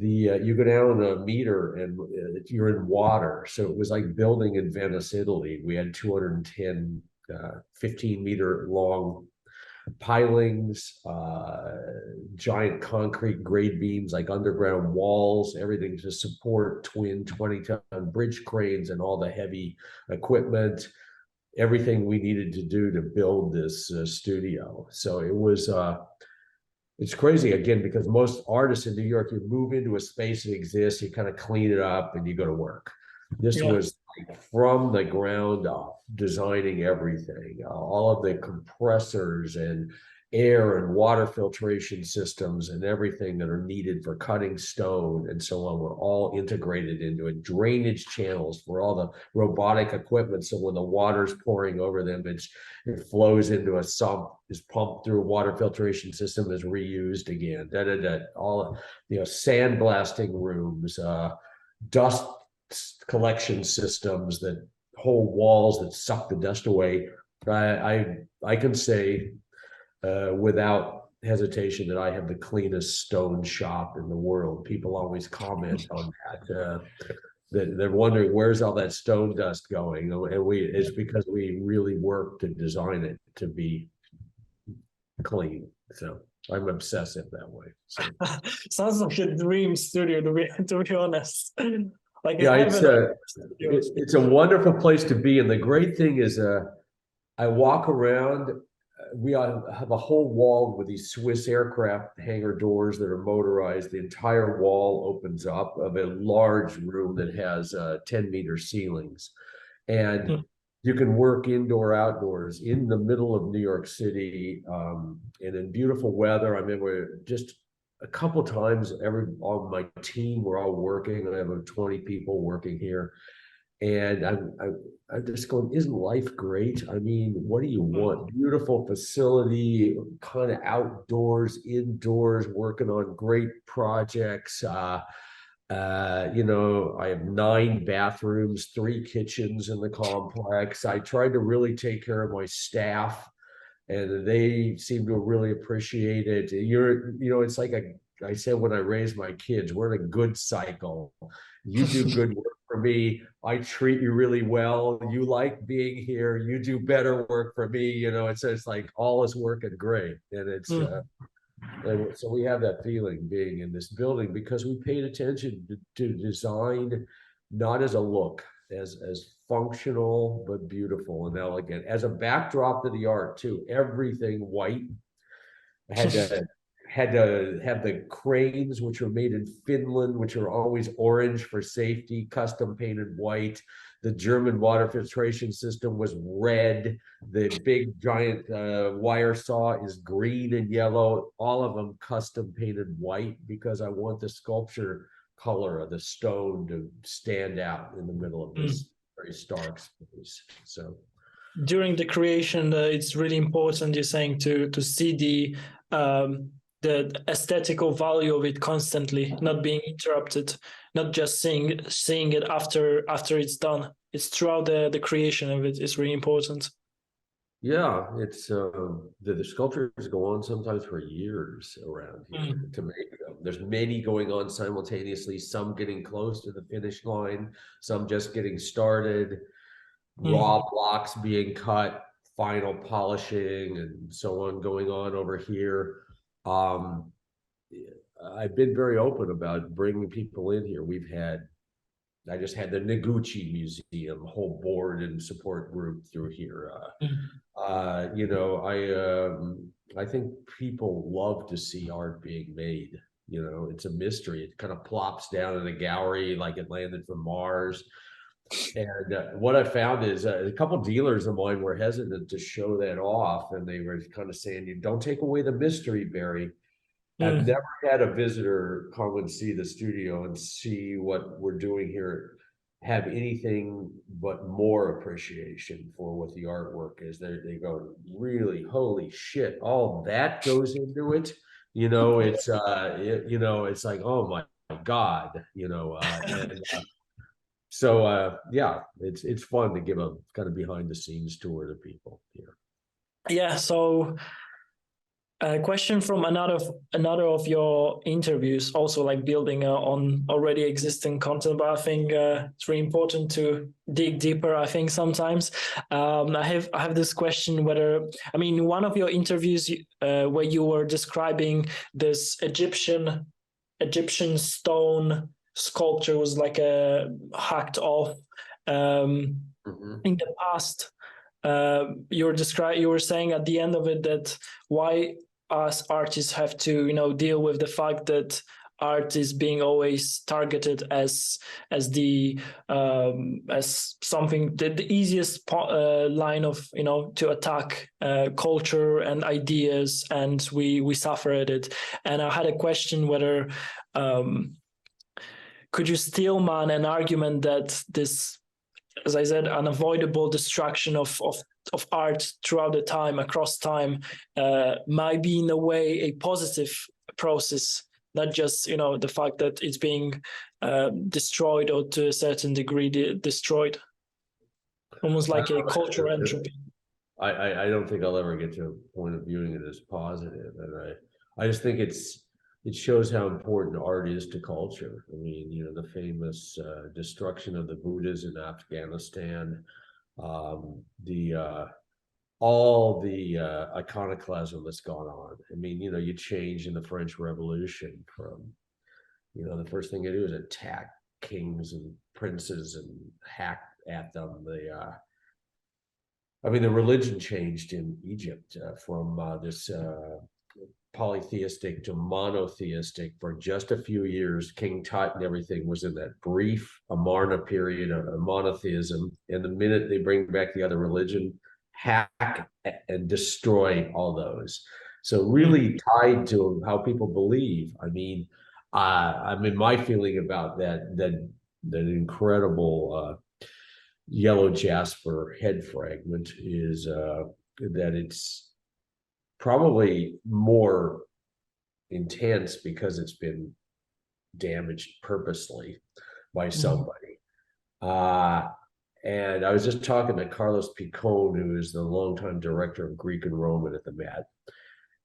you go down a meter and you're in water. So it was like building in Venice, Italy. We had 210 15-meter long pilings, giant concrete grade beams, like underground walls, everything to support twin 20-ton bridge cranes and all the heavy equipment, everything we needed to do to build this studio. So it was, it's crazy again, because most artists in New York, you move into a space that exists, you kind of clean it up and you go to work. This Yeah. was like from the ground up, designing everything, all of the compressors and air and water filtration systems and everything that are needed for cutting stone and so on were all integrated into it. Drainage channels for all the robotic equipment. So when the water's pouring over them, it flows into a sump, is pumped through a water filtration system, is reused again. All, you know, sandblasting rooms, dust collection systems that hold walls that suck the dust away. I can say without hesitation that I have the cleanest stone shop in the world. People always comment on that. They're wondering where's all that stone dust going, and it's because we really work to design it to be clean. So I'm obsessive that way. So. Sounds like a dream studio to be honest. Like a Yeah, heaven of studios. it's a wonderful place to be, and the great thing is, I walk around. We have a whole wall with these Swiss aircraft hangar doors that are motorized. The entire wall opens up of a large room that has 10-meter ceilings, and Mm. you can work indoor, outdoors, in the middle of New York City, and in beautiful weather. I mean, we're just a couple times on my team, we're all working. I have 20 people working here, and I'm just going, isn't life great? I mean, what do you want? Beautiful facility, kind of outdoors, indoors, working on great projects. You know, I have 9 bathrooms, 3 kitchens in the complex. I tried to really take care of my staff, and they seem to really appreciate it. You know, it's like I said when I raised my kids, we're in a good cycle. You do good work for me. I treat you really well. You like being here. You do better work for me. You know, it's like all is working great, and Mm. and so we have that feeling being in this building because we paid attention to design, not as a look, as functional but beautiful and elegant, as a backdrop to the art too. Everything white. I had to had to have the cranes, which were made in Finland, which are always orange for safety, custom painted white. The German water filtration system was red. The big giant wire saw is green and yellow. All of them custom painted white because I want the sculpture color of the stone to stand out in the middle of this very stark space. So during the creation, it's really important, you're saying, to see the aesthetical value of it constantly, not being interrupted, not just seeing it after it's done. It's throughout the creation of it is really important. yeah, it's the sculptures go on sometimes for years around here to make them. There's many going on simultaneously, some getting close to the finish line, some just getting started, raw blocks being cut, final polishing, and so on going on over here. I've been very open about bringing people in here. I just had the Noguchi Museum whole board and support group through here. You know, I think people love to see art being made. You know, it's a mystery. It kind of plops down in a gallery like it landed from Mars. And what I found is a couple dealers of mine were hesitant to show that off, and they were kind of saying, "You don't take away the mystery, Barry." I've never had a visitor come and see the studio and see what we're doing here, have anything but more appreciation for what the artwork is. They go, really, holy shit, all that goes into it. You know, it's you know, it's like, oh my God, you know, so yeah, it's fun to give a kind of behind the scenes tour to people here. Yeah. So a question from another of your interviews, also like building on already existing content, but I think it's really important to dig deeper. I think sometimes I have this question whether, I mean, one of your interviews where you were describing this Egyptian stone sculpture was like a hacked off in the past. You were saying at the end of it that why us artists have to, you know, deal with the fact that art is being always targeted as the as something, the easiest line of, you know, to attack culture and ideas, and we suffer at it. And I had a question whether could you steel man an argument that this, as I said, unavoidable destruction of art throughout the time, across time, might be in a way a positive process, not just, you know, the fact that it's being destroyed, or to a certain degree destroyed, almost like a cultural entropy. I don't think I'll ever get to a point of viewing it as positive, and I just think it shows how important art is to culture. I mean, you know, the famous destruction of the Buddhas in Afghanistan, all the iconoclasm that's gone on. I mean, you know, you change in the French Revolution from, you know, the first thing they do is attack kings and princes and hack at them. I mean, the religion changed in Egypt from this polytheistic to monotheistic for just a few years. King Tut and everything was in that brief Amarna period of monotheism. And the minute they bring back the other religion, hack and destroy all those. So really tied to how people believe. I mean, my feeling about that incredible yellow jasper head fragment is that it's probably more intense because it's been damaged purposely by somebody. And I was just talking to Carlos Picon, who is the longtime director of Greek and Roman at the Met,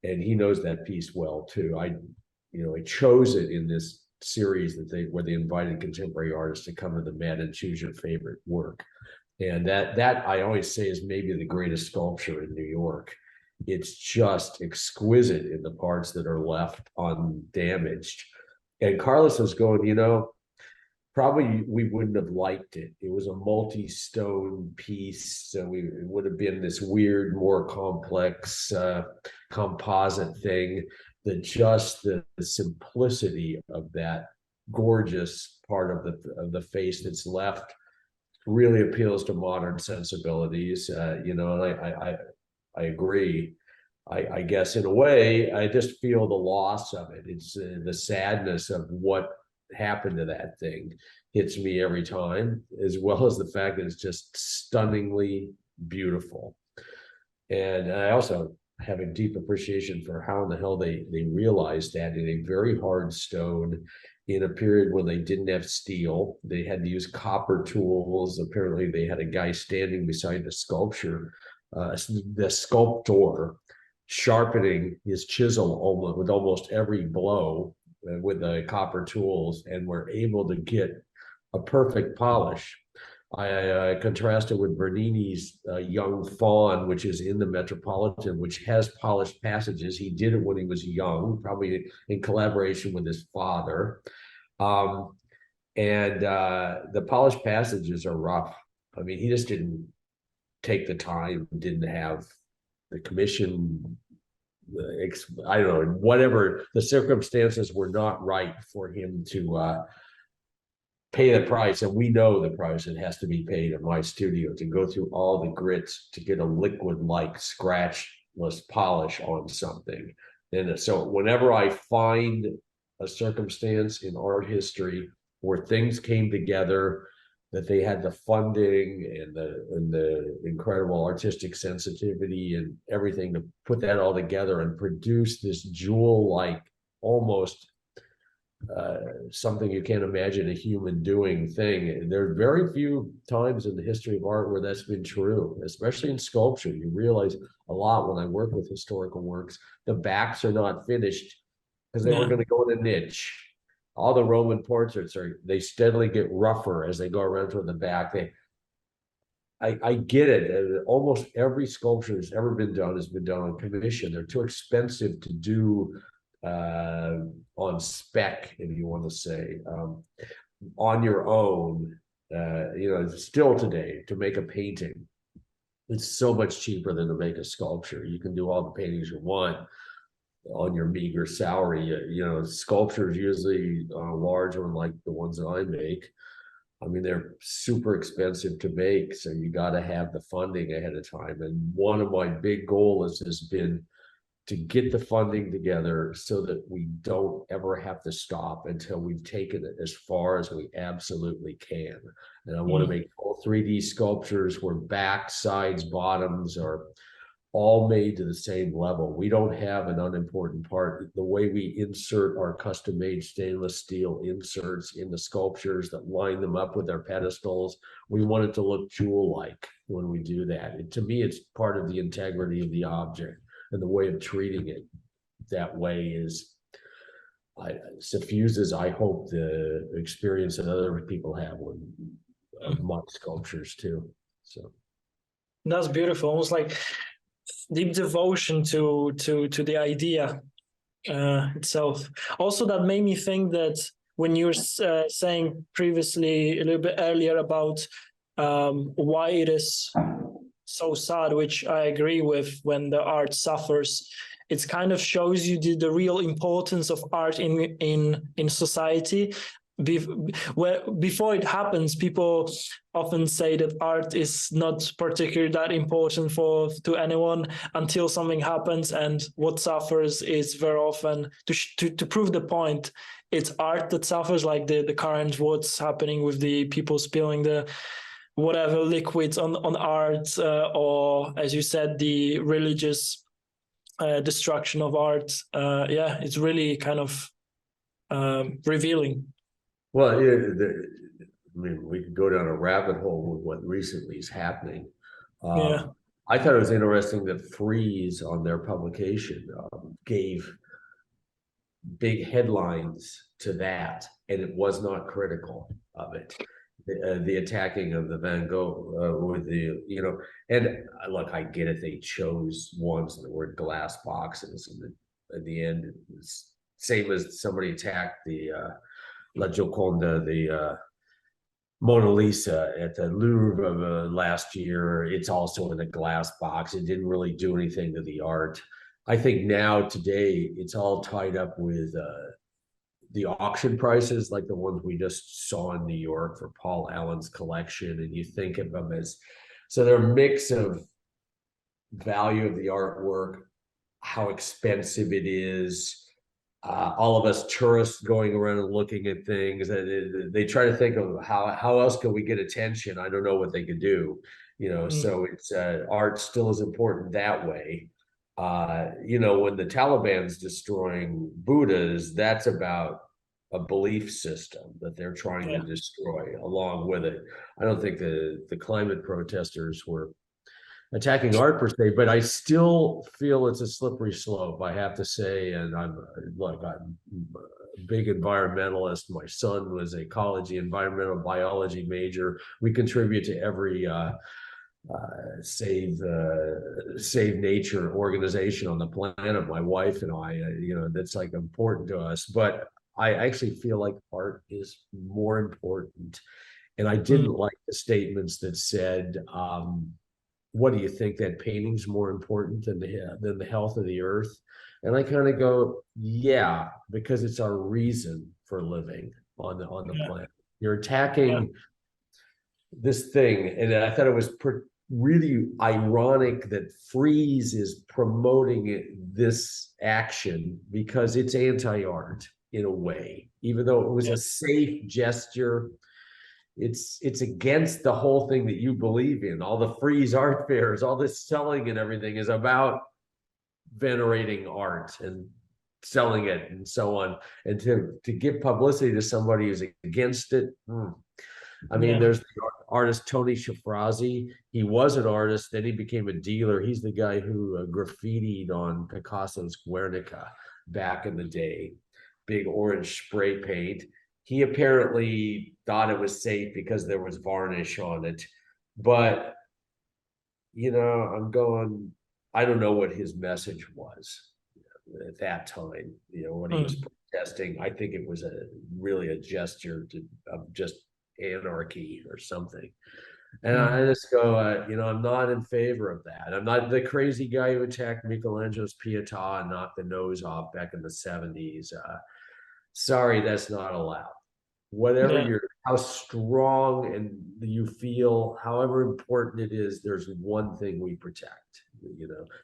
and he knows that piece well too. I chose it in this series where they invited contemporary artists to come to the Met and choose your favorite work. And that I always say is maybe the greatest sculpture in New York. It's just exquisite in the parts that are left undamaged. And Carlos was going, you know, probably we wouldn't have liked it. It was a multi-stone piece, so it would have been this weird, more complex composite thing. the simplicity of that gorgeous part of the face that's left really appeals to modern sensibilities. You know, and I agree. I guess in a way, I just feel the loss of it. It's the sadness of what happened to that thing hits me every time, as well as the fact that it's just stunningly beautiful. And I also have a deep appreciation for how in the hell they realized that in a very hard stone in a period when they didn't have steel. They had to use copper tools. Apparently, they had a guy standing beside the sculpture, the sculptor, sharpening his chisel almost with almost every blow with the copper tools, and were able to get a perfect polish. I contrasted with Bernini's Young Faun, which is in the Metropolitan, which has polished passages. He did it when he was young, probably in collaboration with his father. And the polished passages are rough. I mean, he just didn't take the time, didn't have the commission. I don't know, whatever the circumstances were not right for him to pay the price, and we know the price it has to be paid in my studio to go through all the grits to get a liquid-like scratchless polish on something. And so whenever I find a circumstance in art history where things came together, that they had the funding and the incredible artistic sensitivity and everything to put that all together and produce this jewel-like, almost something you can't imagine a human doing thing. There are very few times in the history of art where that's been true, especially in sculpture. You realize a lot when I work with historical works, the backs are not finished because they were going to go in a niche. All the Roman portraits they steadily get rougher as they go around toward the back. I get it. Almost every sculpture that's ever been done has been done on commission. They're too expensive to do on spec, if you want to say, on your own. You know, still today, to make a painting, it's so much cheaper than to make a sculpture. You can do all the paintings you want on your meager salary. You know, sculptures usually large one like the ones that I make. I mean, they're super expensive to make, so you got to have the funding ahead of time. And one of my big goals has been to get the funding together so that we don't ever have to stop until we've taken it as far as we absolutely can. And I want to make all 3D sculptures where back, sides, bottoms are all made to the same level. We don't have an unimportant part. The way we insert our custom-made stainless steel inserts in the sculptures that line them up with their pedestals, we want it to look jewel-like when we do that. And to me, it's part of the integrity of the object. And the way of treating it that way is suffuses, I hope, the experience that other people have with my sculptures too. So that's beautiful, almost like deep devotion to the idea itself. Also, that made me think that when you were saying previously a little bit earlier about why it is so sad, which I agree with, when the art suffers, it kind of shows you the real importance of art in society. Before it happens, people often say that art is not particularly that important to anyone until something happens, and what suffers is very often, to prove the point, it's art that suffers, like the current what's happening with the people spilling the whatever liquids on art, or as you said, the religious destruction of art. It's really kind of revealing. Well, yeah, I mean, we could go down a rabbit hole with what recently is happening. I thought it was interesting that Freeze, on their publication, gave big headlines to that, and it was not critical of it. The attacking of the Van Gogh with the, you know, and look, I get it. They chose ones that were glass boxes, and at the end, it was same as somebody attacked the La Gioconda, the Mona Lisa at the Louvre last year. It's also in a glass box. It didn't really do anything to the art. I think now today it's all tied up with the auction prices, like the ones we just saw in New York for Paul Allen's collection, and you think of them as, so they're a mix of value of the artwork, how expensive it is. All of us tourists going around and looking at things, they try to think of how else can we get attention. I don't know what they could do, so it's art still is important that way. When the Taliban's destroying Buddhas, that's about a belief system that they're trying to destroy along with it. I don't think the climate protesters were attacking art per se, but I still feel it's a slippery slope, I have to say. And I'm a big environmentalist. My son was ecology, environmental biology major. We contribute to every save nature organization on the planet. My wife and I, that's like important to us. But I actually feel like art is more important. And I didn't like the statements that said, what do you think, that painting's more important than the health of the earth? And I kind of go, yeah, because it's our reason for living on the planet. You're attacking this thing, and I thought it was really ironic that Freeze is promoting this action because it's anti-art in a way, even though it was a safe gesture. It's against the whole thing that you believe in. All the Freeze art fairs, all this selling and everything is about venerating art and selling it and so on. And to give publicity to somebody who's against it. I mean, there's the artist Tony Shafrazi. He was an artist, then he became a dealer. He's the guy who graffitied on Picasso's Guernica back in the day. Big orange spray paint. He apparently thought it was safe because there was varnish on it. But, I don't know what his message was at that time, when he was protesting. I think it was really a gesture of just anarchy or something. And I just go, I'm not in favor of that. I'm not the crazy guy who attacked Michelangelo's Pietà and knocked the nose off back in the 70s. Sorry, that's not allowed. Whatever how strong and you feel, however important it is, there's one thing we protect,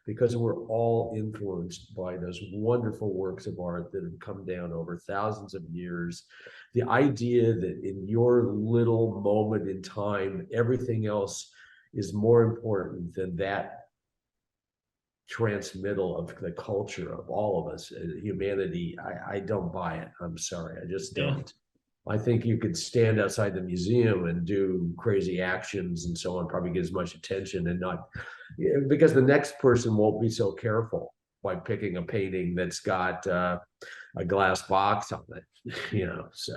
because we're all influenced by those wonderful works of art that have come down over thousands of years. The idea that in your little moment in time, everything else is more important than that transmittal of the culture of all of us, humanity, I don't buy it. I'm sorry, I just don't. I think you could stand outside the museum and do crazy actions and so on, probably get as much attention, and not because the next person won't be so careful by picking a painting that's got a glass box on it, so.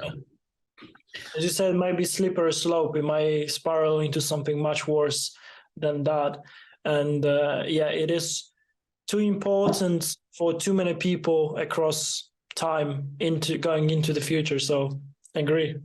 As you said, it might be slippery slope. It might spiral into something much worse than that. And it is too important for too many people across time going into the future. So agree.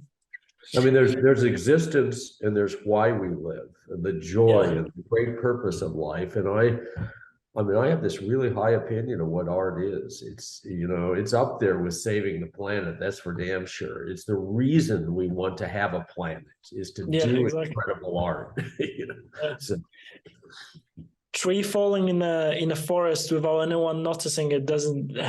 I mean, there's existence and there's why we live, and the joy and the great purpose of life. And I have this really high opinion of what art is. It's up there with saving the planet. That's for damn sure. It's the reason we want to have a planet, is to do incredible art. So. Tree falling in a forest without anyone noticing it doesn't do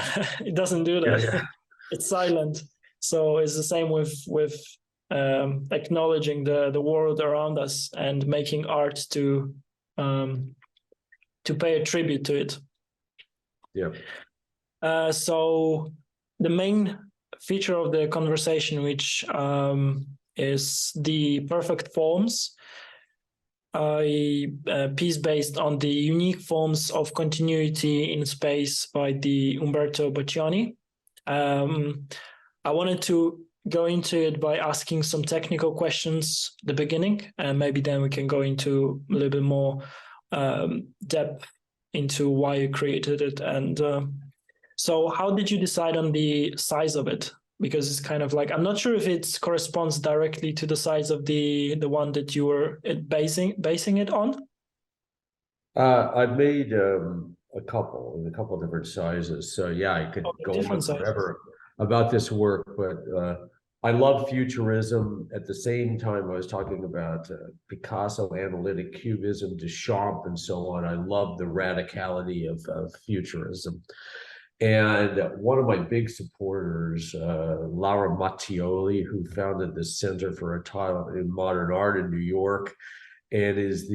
that. It's silent. So it's the same with acknowledging the world around us and making art to pay a tribute to it. So the main feature of the conversation, which is the perfect forms, a piece based on the unique forms of continuity in space by the Umberto Boccioni. I wanted to go into it by asking some technical questions at the beginning, and maybe then we can go into a little bit more depth into why you created it. And so how did you decide on the size of it? Because it's kind of like, I'm not sure if it corresponds directly to the size of the one that you were basing it on. I've made a couple in a couple different sizes. So yeah, I could Okay, go on different sizes. forever about this work, but I love futurism. At the same time, I was talking about Picasso, analytic cubism, Duchamp, and so on. I love the radicality of futurism. And one of my big supporters, Laura Mattioli, who founded the Center for Italian Modern Art in New York, and is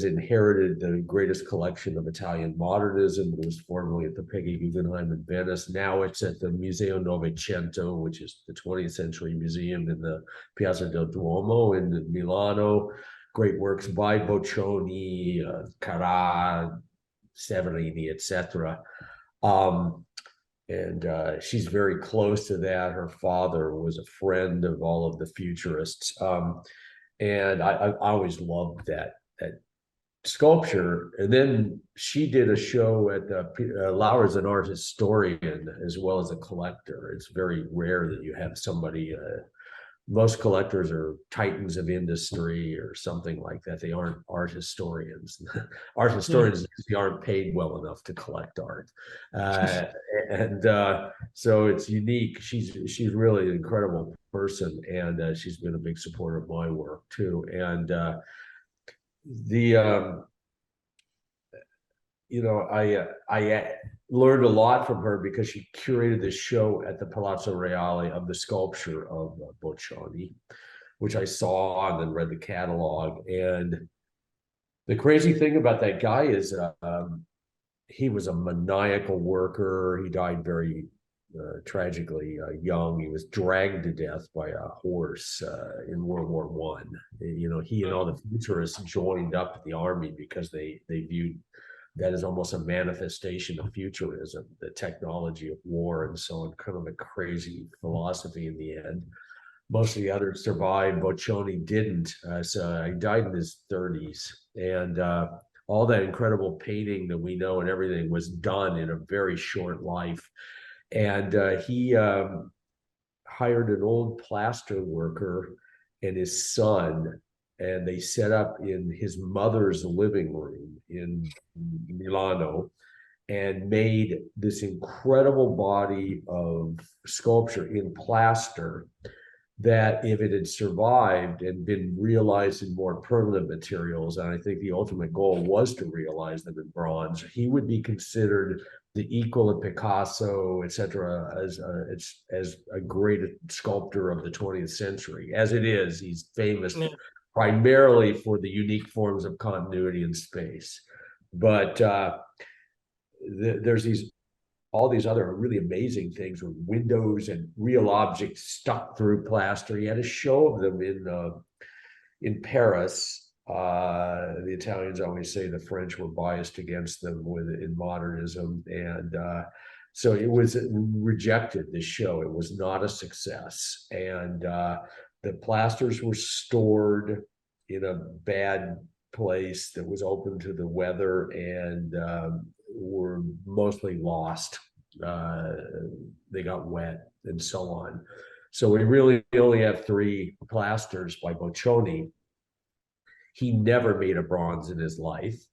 inherited the greatest collection of Italian modernism. It was formerly at the Peggy Guggenheim in Venice. Now it's at the Museo Novecento, which is the 20th century museum in the Piazza del Duomo in Milano. Great works by Boccioni, Carrà, Severini, etc. And she's very close to that. Her father was a friend of all of the futurists. And I always loved that sculpture. And then she did a show at the Laura's an art historian as well as a collector. It's very rare that you have somebody. Most collectors are titans of industry or something like that. They aren't art historians. Art historians aren't paid well enough to collect art, uh, and so it's unique. She's really an incredible person, and she's been a big supporter of my work too. And the I learned a lot from her because she curated this show at the Palazzo Reale of the sculpture of Boccioni, which I saw and then read the catalog. And the crazy thing about that guy is he was a maniacal worker. He died very tragically young. He was dragged to death by a horse in World War One. He and all the futurists joined up at the army because they viewed that is almost a manifestation of futurism, the technology of war and so on, kind of a crazy philosophy in the end. Most of the others survived. Boccioni didn't. So he died in his 30s. And all that incredible painting that we know and everything was done in a very short life. And he hired an old plaster worker and his son, and they set up in his mother's living room in Milano and made this incredible body of sculpture in plaster that if it had survived and been realized in more permanent materials, and I think the ultimate goal was to realize them in bronze, he would be considered the equal of Picasso, etc., as a great sculptor of the 20th century. As it is, he's famous primarily for the unique forms of continuity in space. But there's all these other really amazing things with windows and real objects stuck through plaster. He had a show of them in Paris. The Italians always say the French were biased against them in modernism, and so it was rejected. This show, it was not a success, and the plasters were stored in a bad place that was open to the weather and were mostly lost. They got wet and so on. So we really only have 3 plasters by Boccioni. He never made a bronze in his life.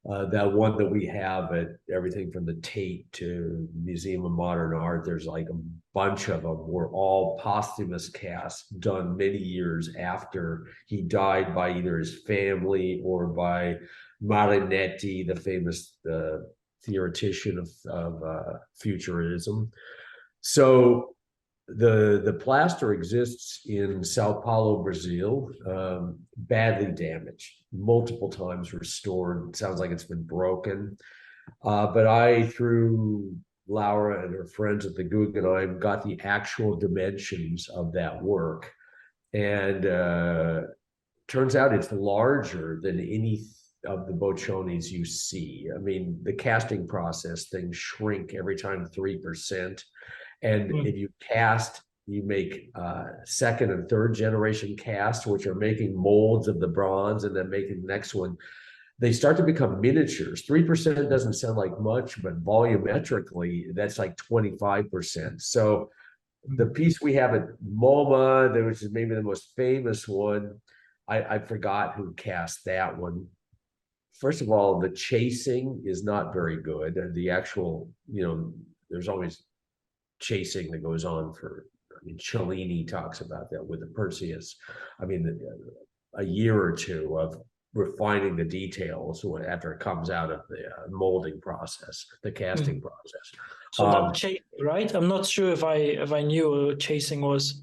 That one that we have at everything from the Tate to Museum of Modern Art, there's like a bunch of them were all posthumous casts done many years after he died by either his family or by Marinetti, the famous theoretician of futurism. So the plaster exists in Sao Paulo, Brazil, badly damaged, multiple times restored. It sounds like it's been broken. But I, through Laura and her friends at the Guggenheim, got the actual dimensions of that work. And turns out it's larger than any of the Boccionis you see. I mean, the casting process, things shrink every time 3%. And if you cast, you make second and third generation casts, which are making molds of the bronze and then making the next one. They start to become miniatures. 3% doesn't sound like much, but volumetrically, that's like 25%. So the piece we have at MoMA, which is maybe the most famous one, I forgot who cast that one. first of all, the chasing is not very good. The actual, there's always chasing that goes on for, I mean, Cellini talks about that with the Perseus. I mean, a year or two of refining the details after it comes out of the molding process, the casting process. So not chasing, right? I'm not sure if I knew what chasing was.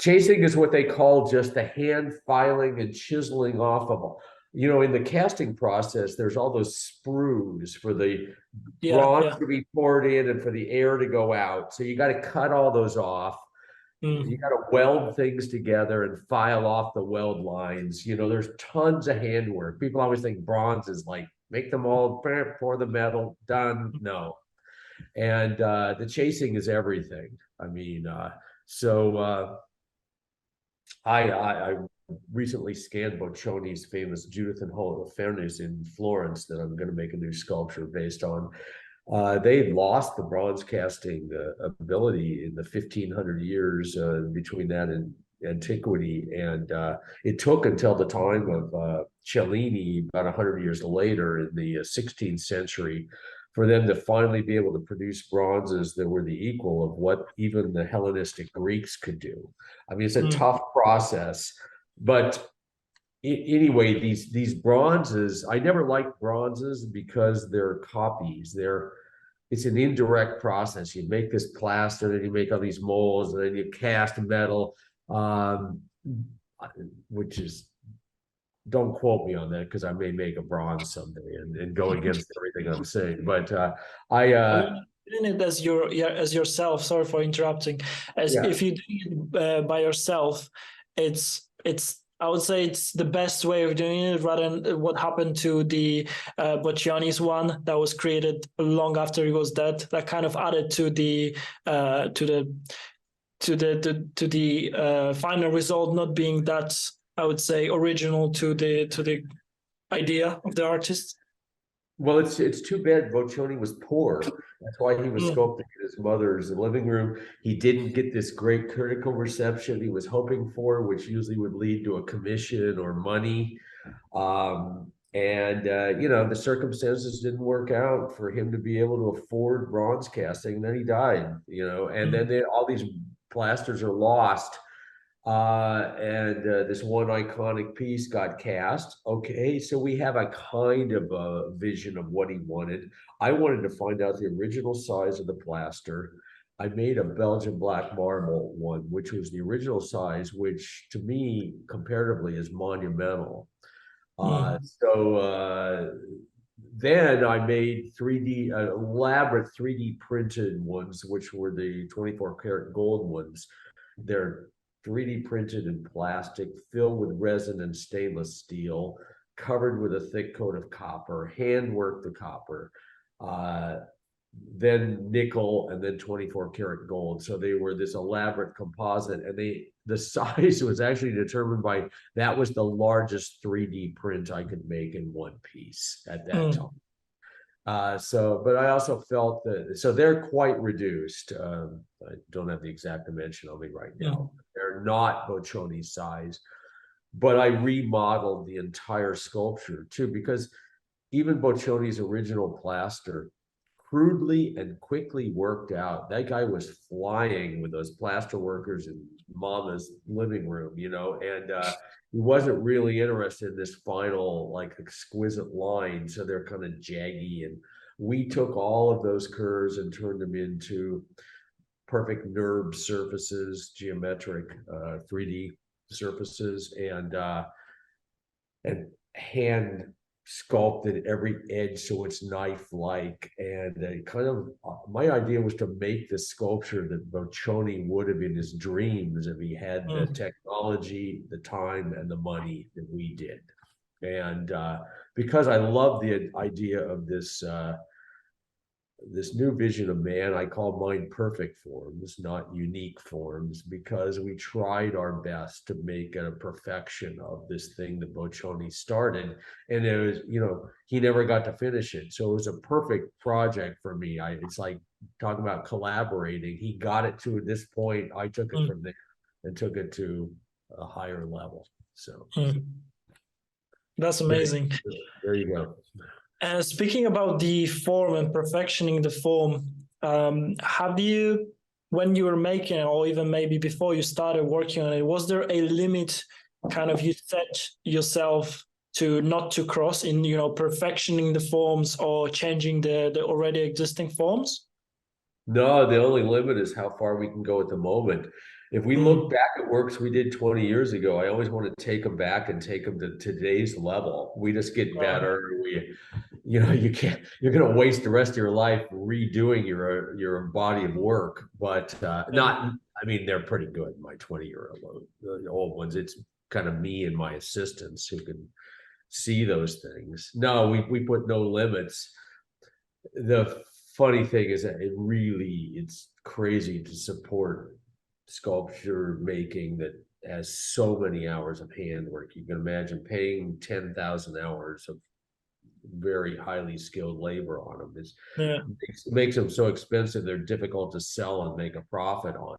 Chasing is what they call just the hand filing and chiseling off of, in the casting process, there's all those sprues for the bronze to be poured in and for the air to go out. So you got to cut all those off. You got to weld things together and file off the weld lines. There's tons of handwork. People always think bronze is like, make them all, pour the metal, done. No. And the chasing is everything. I mean, I recently scanned Boccioni's famous Judith and Holofernes in Florence that I'm going to make a new sculpture based on. They lost the bronze casting ability in the 1500 years between that and antiquity. And it took until the time of Cellini, about 100 years later in the 16th century, for them to finally be able to produce bronzes that were the equal of what even the Hellenistic Greeks could do. I mean, it's a tough process, but anyway, these bronzes, I never liked bronzes because they're copies. It's an indirect process. You make this plaster, then you make all these molds, and then you cast metal, which is, don't quote me on that because I may make a bronze someday and go against everything I'm saying. But doing it as yourself. Sorry for interrupting. If you do it by yourself, it's I would say it's the best way of doing it, rather than what happened to the Boccioni's one that was created long after he was dead. That kind of added to the final result not being that, I would say, original to the idea of the artist. Well, it's too bad Boccioni was poor. That's why he was sculpting in his mother's living room. He didn't get this great critical reception he was hoping for, which usually would lead to a commission or money. The circumstances didn't work out for him to be able to afford bronze casting. And then he died, and then all these plasters are lost. This one iconic piece got cast. Okay, so we have a kind of a vision of what he wanted. I wanted to find out the original size of the plaster. I made a Belgian black marble one, which was the original size, which to me, comparatively, is monumental. Then I made elaborate 3D printed ones, which were the 24 karat gold ones. They're 3D printed in plastic, filled with resin and stainless steel, covered with a thick coat of copper, hand worked the copper, then nickel, and then 24 karat gold. So they were this elaborate composite, and the size was actually determined by, that was the largest 3D print I could make in one piece at that time. But I also felt that, so they're quite reduced. I don't have the exact dimension on me right now. They're not Boccioni's size, but I remodeled the entire sculpture too, because even Boccioni's original plaster, crudely and quickly worked out. That guy was flying with those plaster workers in Mama's living room, and he wasn't really interested in this final, like, exquisite line. So they're kind of jaggy. And we took all of those curves and turned them into perfect NURB surfaces, geometric 3D surfaces, and hand sculpted every edge so it's knife-like. And my idea was to make this sculpture that Boccioni would have in his dreams if he had the technology, the time, and the money that we did. And because I love the idea of this new vision of man, I call mine perfect forms, not unique forms, because we tried our best to make a perfection of this thing that Boccioni started. And it was, he never got to finish it. So it was a perfect project for me. It's like talking about collaborating. He got it to this point. I took it from there and took it to a higher level. So. That's There, amazing. there you go. Speaking about the form and perfectioning the form, have you, when you were making it, or even maybe before you started working on it, was there a limit kind of you set yourself to not to cross in, perfectioning the forms or changing the already existing forms? No, the only limit is how far we can go at the moment. If we look back at works we did 20 years ago, I always want to take them back and take them to today's level. We just get better. You can't, you're going to waste the rest of your life redoing your body of work, but not, I mean, they're pretty good. My 20-year-old, the old ones, it's kind of me and my assistants who can see those things. No, we put no limits. The funny thing is that it's crazy to support sculpture making that has so many hours of handwork. You can imagine paying 10,000 hours of very highly skilled labor on them. Makes them so expensive, they're difficult to sell and make a profit on.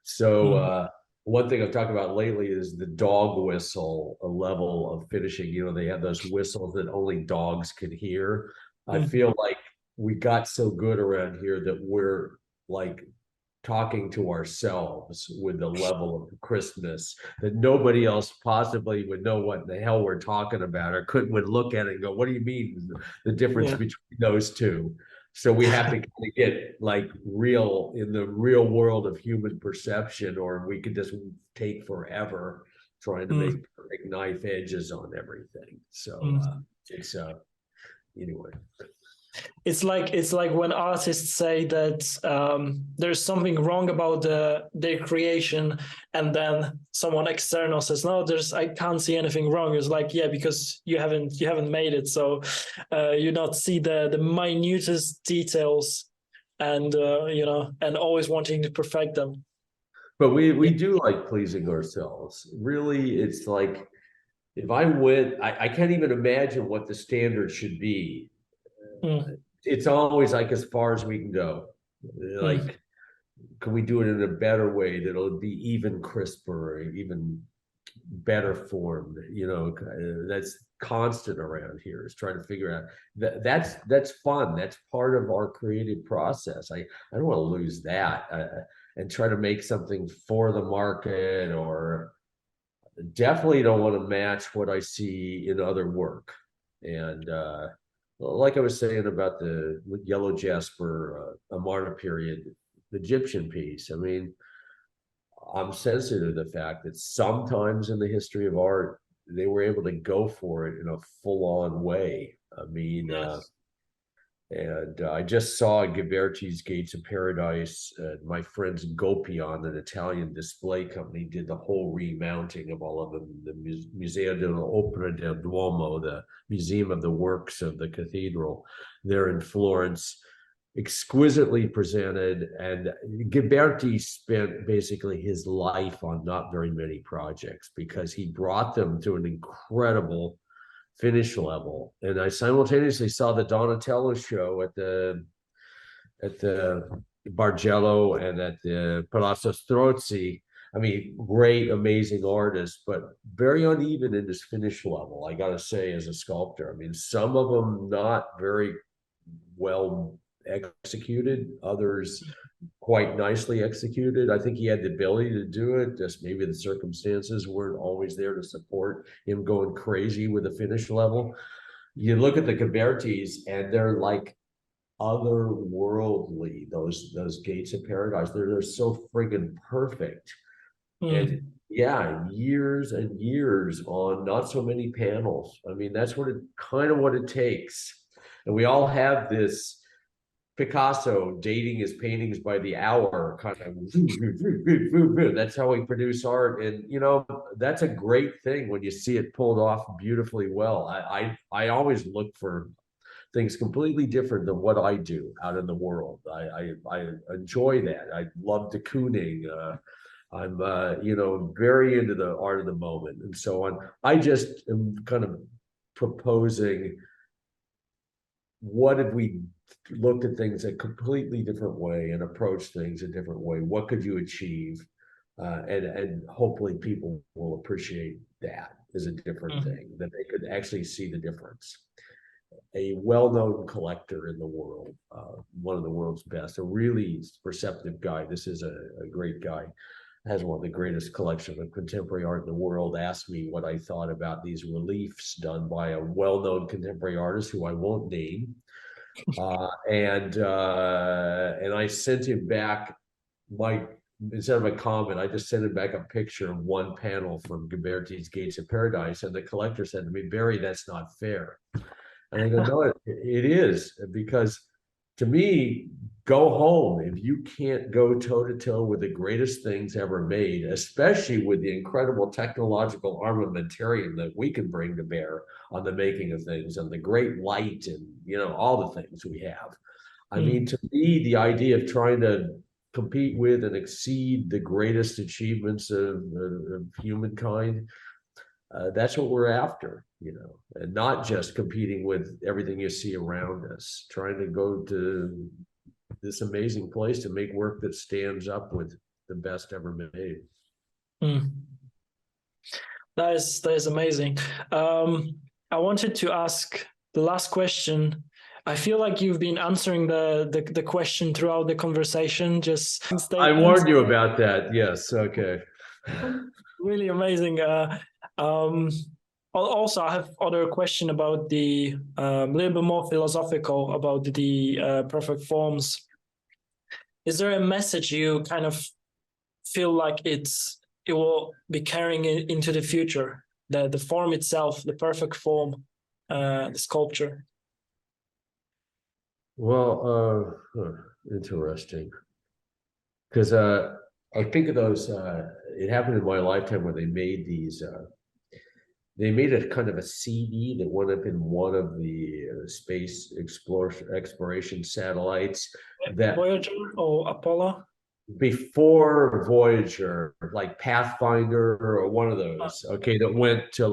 So one thing I've talked about lately is the dog whistle, a level of finishing. They have those whistles that only dogs can hear. I feel like we got so good around here that we're like talking to ourselves with the level of crispness that nobody else possibly would know what the hell we're talking about, or would look at it and go, what do you mean the difference between those two? So we have to kind of get like real in the real world of human perception, or we could just take forever trying to make perfect knife edges on everything. So it's anyway. It's like when artists say that there's something wrong about their creation, and then someone external says, "No, I can't see anything wrong." It's like, yeah, because you haven't made it, so you not see the minutest details, and and always wanting to perfect them. But we do like pleasing ourselves. Really, it's like if I went, I can't even imagine what the standard should be. It's always like as far as we can go. Like, can we do it in a better way that'll be even crisper, even better formed? That's constant around here, is trying to figure out that's fun. That's part of our creative process. I don't want to lose that and try to make something for the market, or definitely don't want to match what I see in other work. And like I was saying about the yellow jasper, Amarna period Egyptian piece, I mean, I'm sensitive to the fact that sometimes in the history of art, they were able to go for it in a full-on way. I mean, and I just saw Ghiberti's Gates of Paradise. My friends Gopion, an Italian display company, did the whole remounting of all of them. The Museo dell'Opera del Duomo, the Museum of the Works of the Cathedral, there in Florence, exquisitely presented. And Ghiberti spent basically his life on not very many projects because he brought them to an incredible finish level. And I simultaneously saw the Donatello show at the Bargello and at the Palazzo Strozzi. I mean, great, amazing artists, but very uneven in his finish level, I gotta say, as a sculptor. I mean, some of them not very well executed, others quite nicely executed. I think he had the ability to do it, just maybe the circumstances weren't always there to support him going crazy with the finish level. You look at the Ghibertis and they're like otherworldly, those Gates of Paradise. They're so friggin' perfect. And yeah, years and years on not so many panels. I mean, that's what it takes. And we all have this Picasso dating his paintings by the hour, kind of. That's how we produce art, and that's a great thing when you see it pulled off beautifully well. I always look for things completely different than what I do out in the world. I enjoy that. I love de Kooning. I'm very into the art of the moment and so on. I just am kind of proposing, what if we looked at things a completely different way and approached things a different way? What could you achieve? And hopefully people will appreciate that. is a different Mm. thing, that they could actually see the difference. A well-known collector in the world, one of the world's best, a really perceptive guy. This is a great guy, has one of the greatest collections of contemporary art in the world, asked me what I thought about these reliefs done by a well-known contemporary artist who I won't name. And I sent him back instead of a comment, I just sent him back a picture of one panel from Ghiberti's Gates of Paradise. And the collector said to me, "Barry, that's not fair." And I go, "No, it is, because to me, go home. If you can't go toe to toe with the greatest things ever made, especially with the incredible technological armamentarium that we can bring to bear on the making of things and the great light and, all the things we have. I mean, to me, the idea of trying to compete with and exceed the greatest achievements of humankind, that's what we're after, and not just competing with everything you see around us, trying to go to this amazing place to make work that stands up with the best ever made." Mm. That is amazing. I wanted to ask the last question. I feel like you've been answering the question throughout the conversation. Just I warned you about that. Yes. Okay. Really amazing. Also, I have other question about the little bit more philosophical about the perfect forms. Is there a message you kind of feel like it will be carrying it into the future? The form itself, the perfect form, the sculpture. Well, interesting. Because I think of those. It happened in my lifetime where they made these. They made a kind of a CD that went up in one of the space exploration satellites. That Voyager or Apollo? Before Voyager, like Pathfinder or one of those. Okay, that went to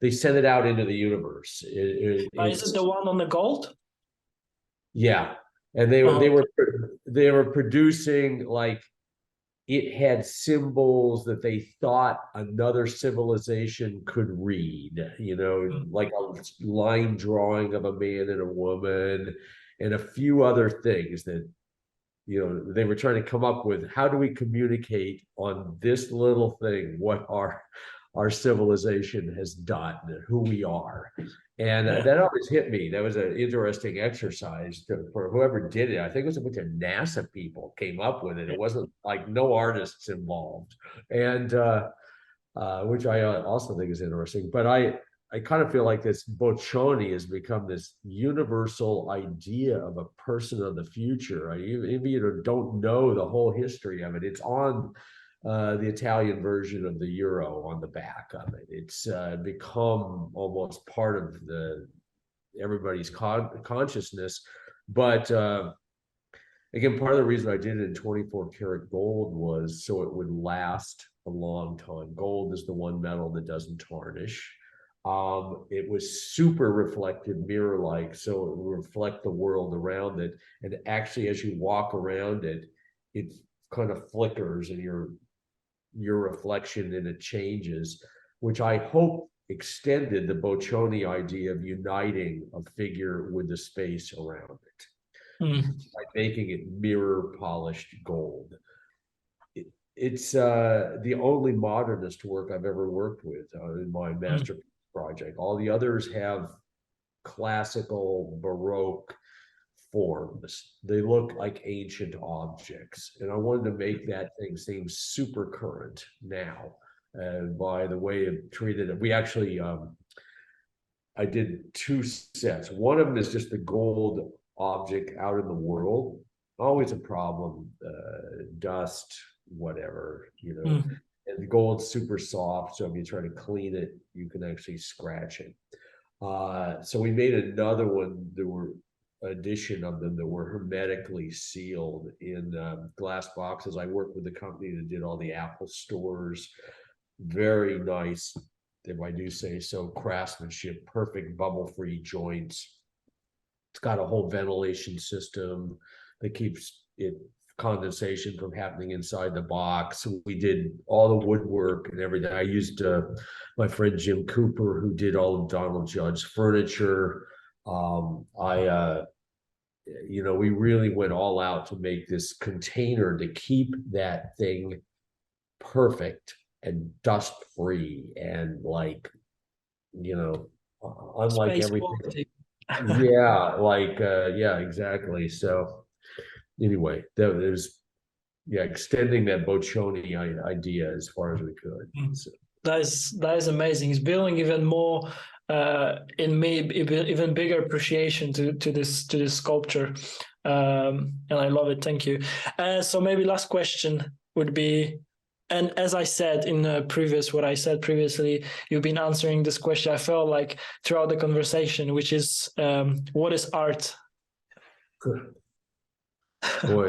they sent it out into the universe. Is it the one on the gold? Yeah, and they were producing it had symbols that they thought another civilization could read, like a line drawing of a man and a woman and a few other things that, they were trying to come up with. How do we communicate on this little thing what our civilization has done, who we are? And that always hit me. That was an interesting exercise for whoever did it. I think it was a bunch of NASA people came up with it. It wasn't like no artists involved, and which I also think is interesting. But I kind of feel like this Boccioni has become this universal idea of a person of the future. If you don't know the whole history of it, it's on the Italian version of the euro on the back of it. It's become almost part of everybody's consciousness. But again, part of the reason I did it in 24 karat gold was so it would last a long time. Gold is the one metal that doesn't tarnish. It was super reflective, mirror-like, so it would reflect the world around it. And actually, as you walk around it, it kind of flickers and your reflection and it changes, which I hope extended the Boccioni idea of uniting a figure with the space around it by making it mirror polished gold. It's the only modernist work I've ever worked with in my masterpiece project. All the others have classical Baroque forms. They look like ancient objects. And I wanted to make that thing seem super current now. And by the way of treated it, we actually, I did two sets. One of them is just the gold object out in the world. Always a problem, dust, whatever, and the gold's super soft. So if you try to clean it, you can actually scratch it. So we made another one. There were edition of them that were hermetically sealed in glass boxes. I worked with the company that did all the Apple stores. Very nice, if I do say so, craftsmanship, perfect bubble-free joints. It's got a whole ventilation system that keeps it condensation from happening inside the box. We did all the woodwork and everything. I used my friend Jim Cooper, who did all of Donald Judd's furniture. We really went all out to make this container to keep that thing perfect and dust free and unlike Space everything. quality. Yeah, exactly. So anyway, that was extending that Boccioni idea as far as we could. So. That is amazing. It's building even more in me even bigger appreciation to this sculpture, and I love it. Thank you. So maybe last question would be, and as I said in what I said previously, you've been answering this question, I felt like, throughout the conversation, which is, what is art? Boy,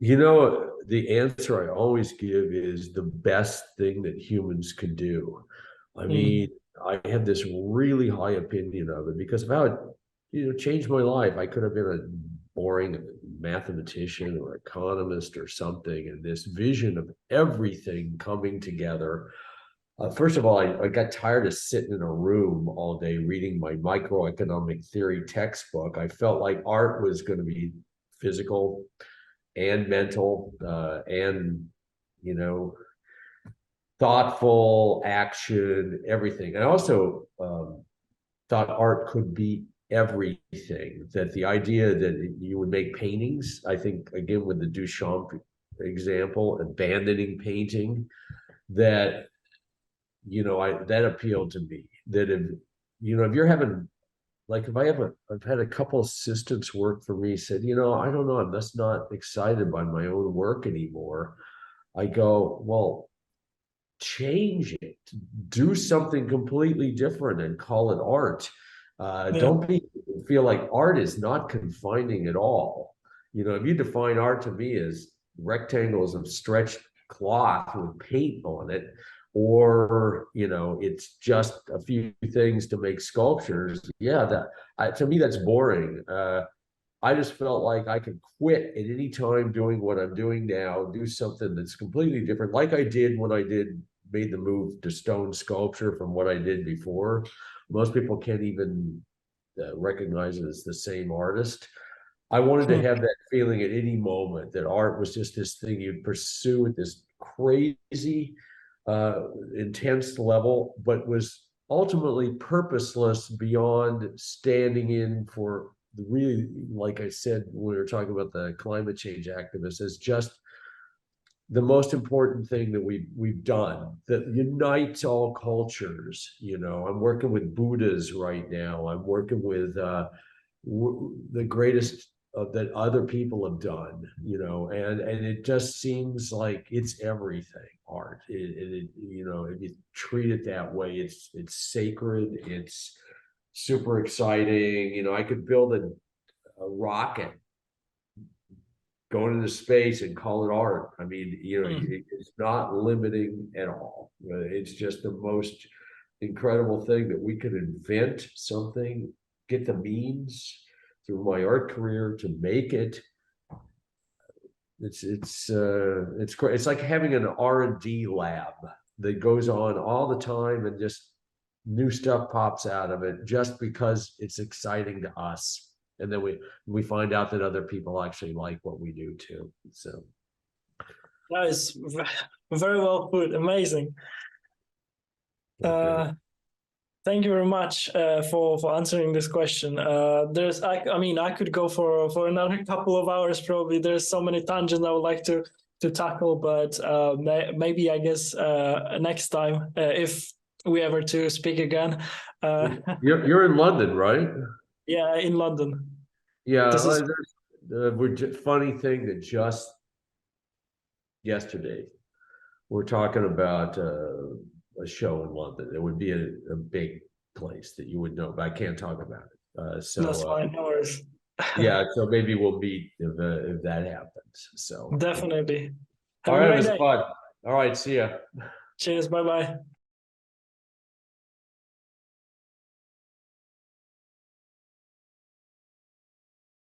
the answer I always give is the best thing that humans could do. I mean, I have this really high opinion of it because of how it changed my life. I could have been a boring mathematician or economist or something, and this vision of everything coming together. First of all, I got tired of sitting in a room all day reading my microeconomic theory textbook. I felt like art was going to be physical and mental, and thoughtful action, everything. I also thought art could be everything. That the idea that you would make paintings, I think, again, with the Duchamp example, abandoning painting, that that appealed to me. That if you're having, like, I've had a couple assistants work for me, said, I don't know, I'm just not excited by my own work anymore. I go, well, change it, do something completely different and call it art. Don't feel like art is not confining at all. If you define art to me as rectangles of stretched cloth with paint on it, or it's just a few things to make sculptures, to me that's boring. I just felt like I could quit at any time doing what I'm doing now, do something that's completely different, like I did when I made the move to stone sculpture from what I did before. Most people can't even recognize it as the same artist. I wanted to have that feeling at any moment that art was just this thing you'd pursue at this crazy, intense level, but was ultimately purposeless beyond standing in for really, like I said when we were talking about the climate change activists, as just the most important thing that we've done that unites all cultures. I'm working with Buddhas right now. I'm working with the greatest that other people have done, and it just seems like it's everything. Art, if you treat it that way, it's sacred. It's super exciting. I could build a rocket going into space and call it art. I mean, it's not limiting at all. It's just the most incredible thing that we could invent something, get the means through my art career to make it. It's great. It's like having an R&D lab that goes on all the time, and just new stuff pops out of it just because it's exciting to us. And then we find out that other people actually like what we do too. So that is very well put. Amazing. okay. Thank you very much for answering this question. I could go for another couple of hours probably. There's so many tangents I would like to tackle, but maybe I guess next time, if we ever to speak again. You're in London, right? Yeah, in London. Yeah, This is funny thing that just yesterday we're talking about a show in London. It would be a big place that you would know, but I can't talk about it. that's fine. No worries. Yeah, so maybe we'll meet if that happens. So Definitely. Have all a right, it great was day. fun. All right, see ya. Cheers. Bye bye.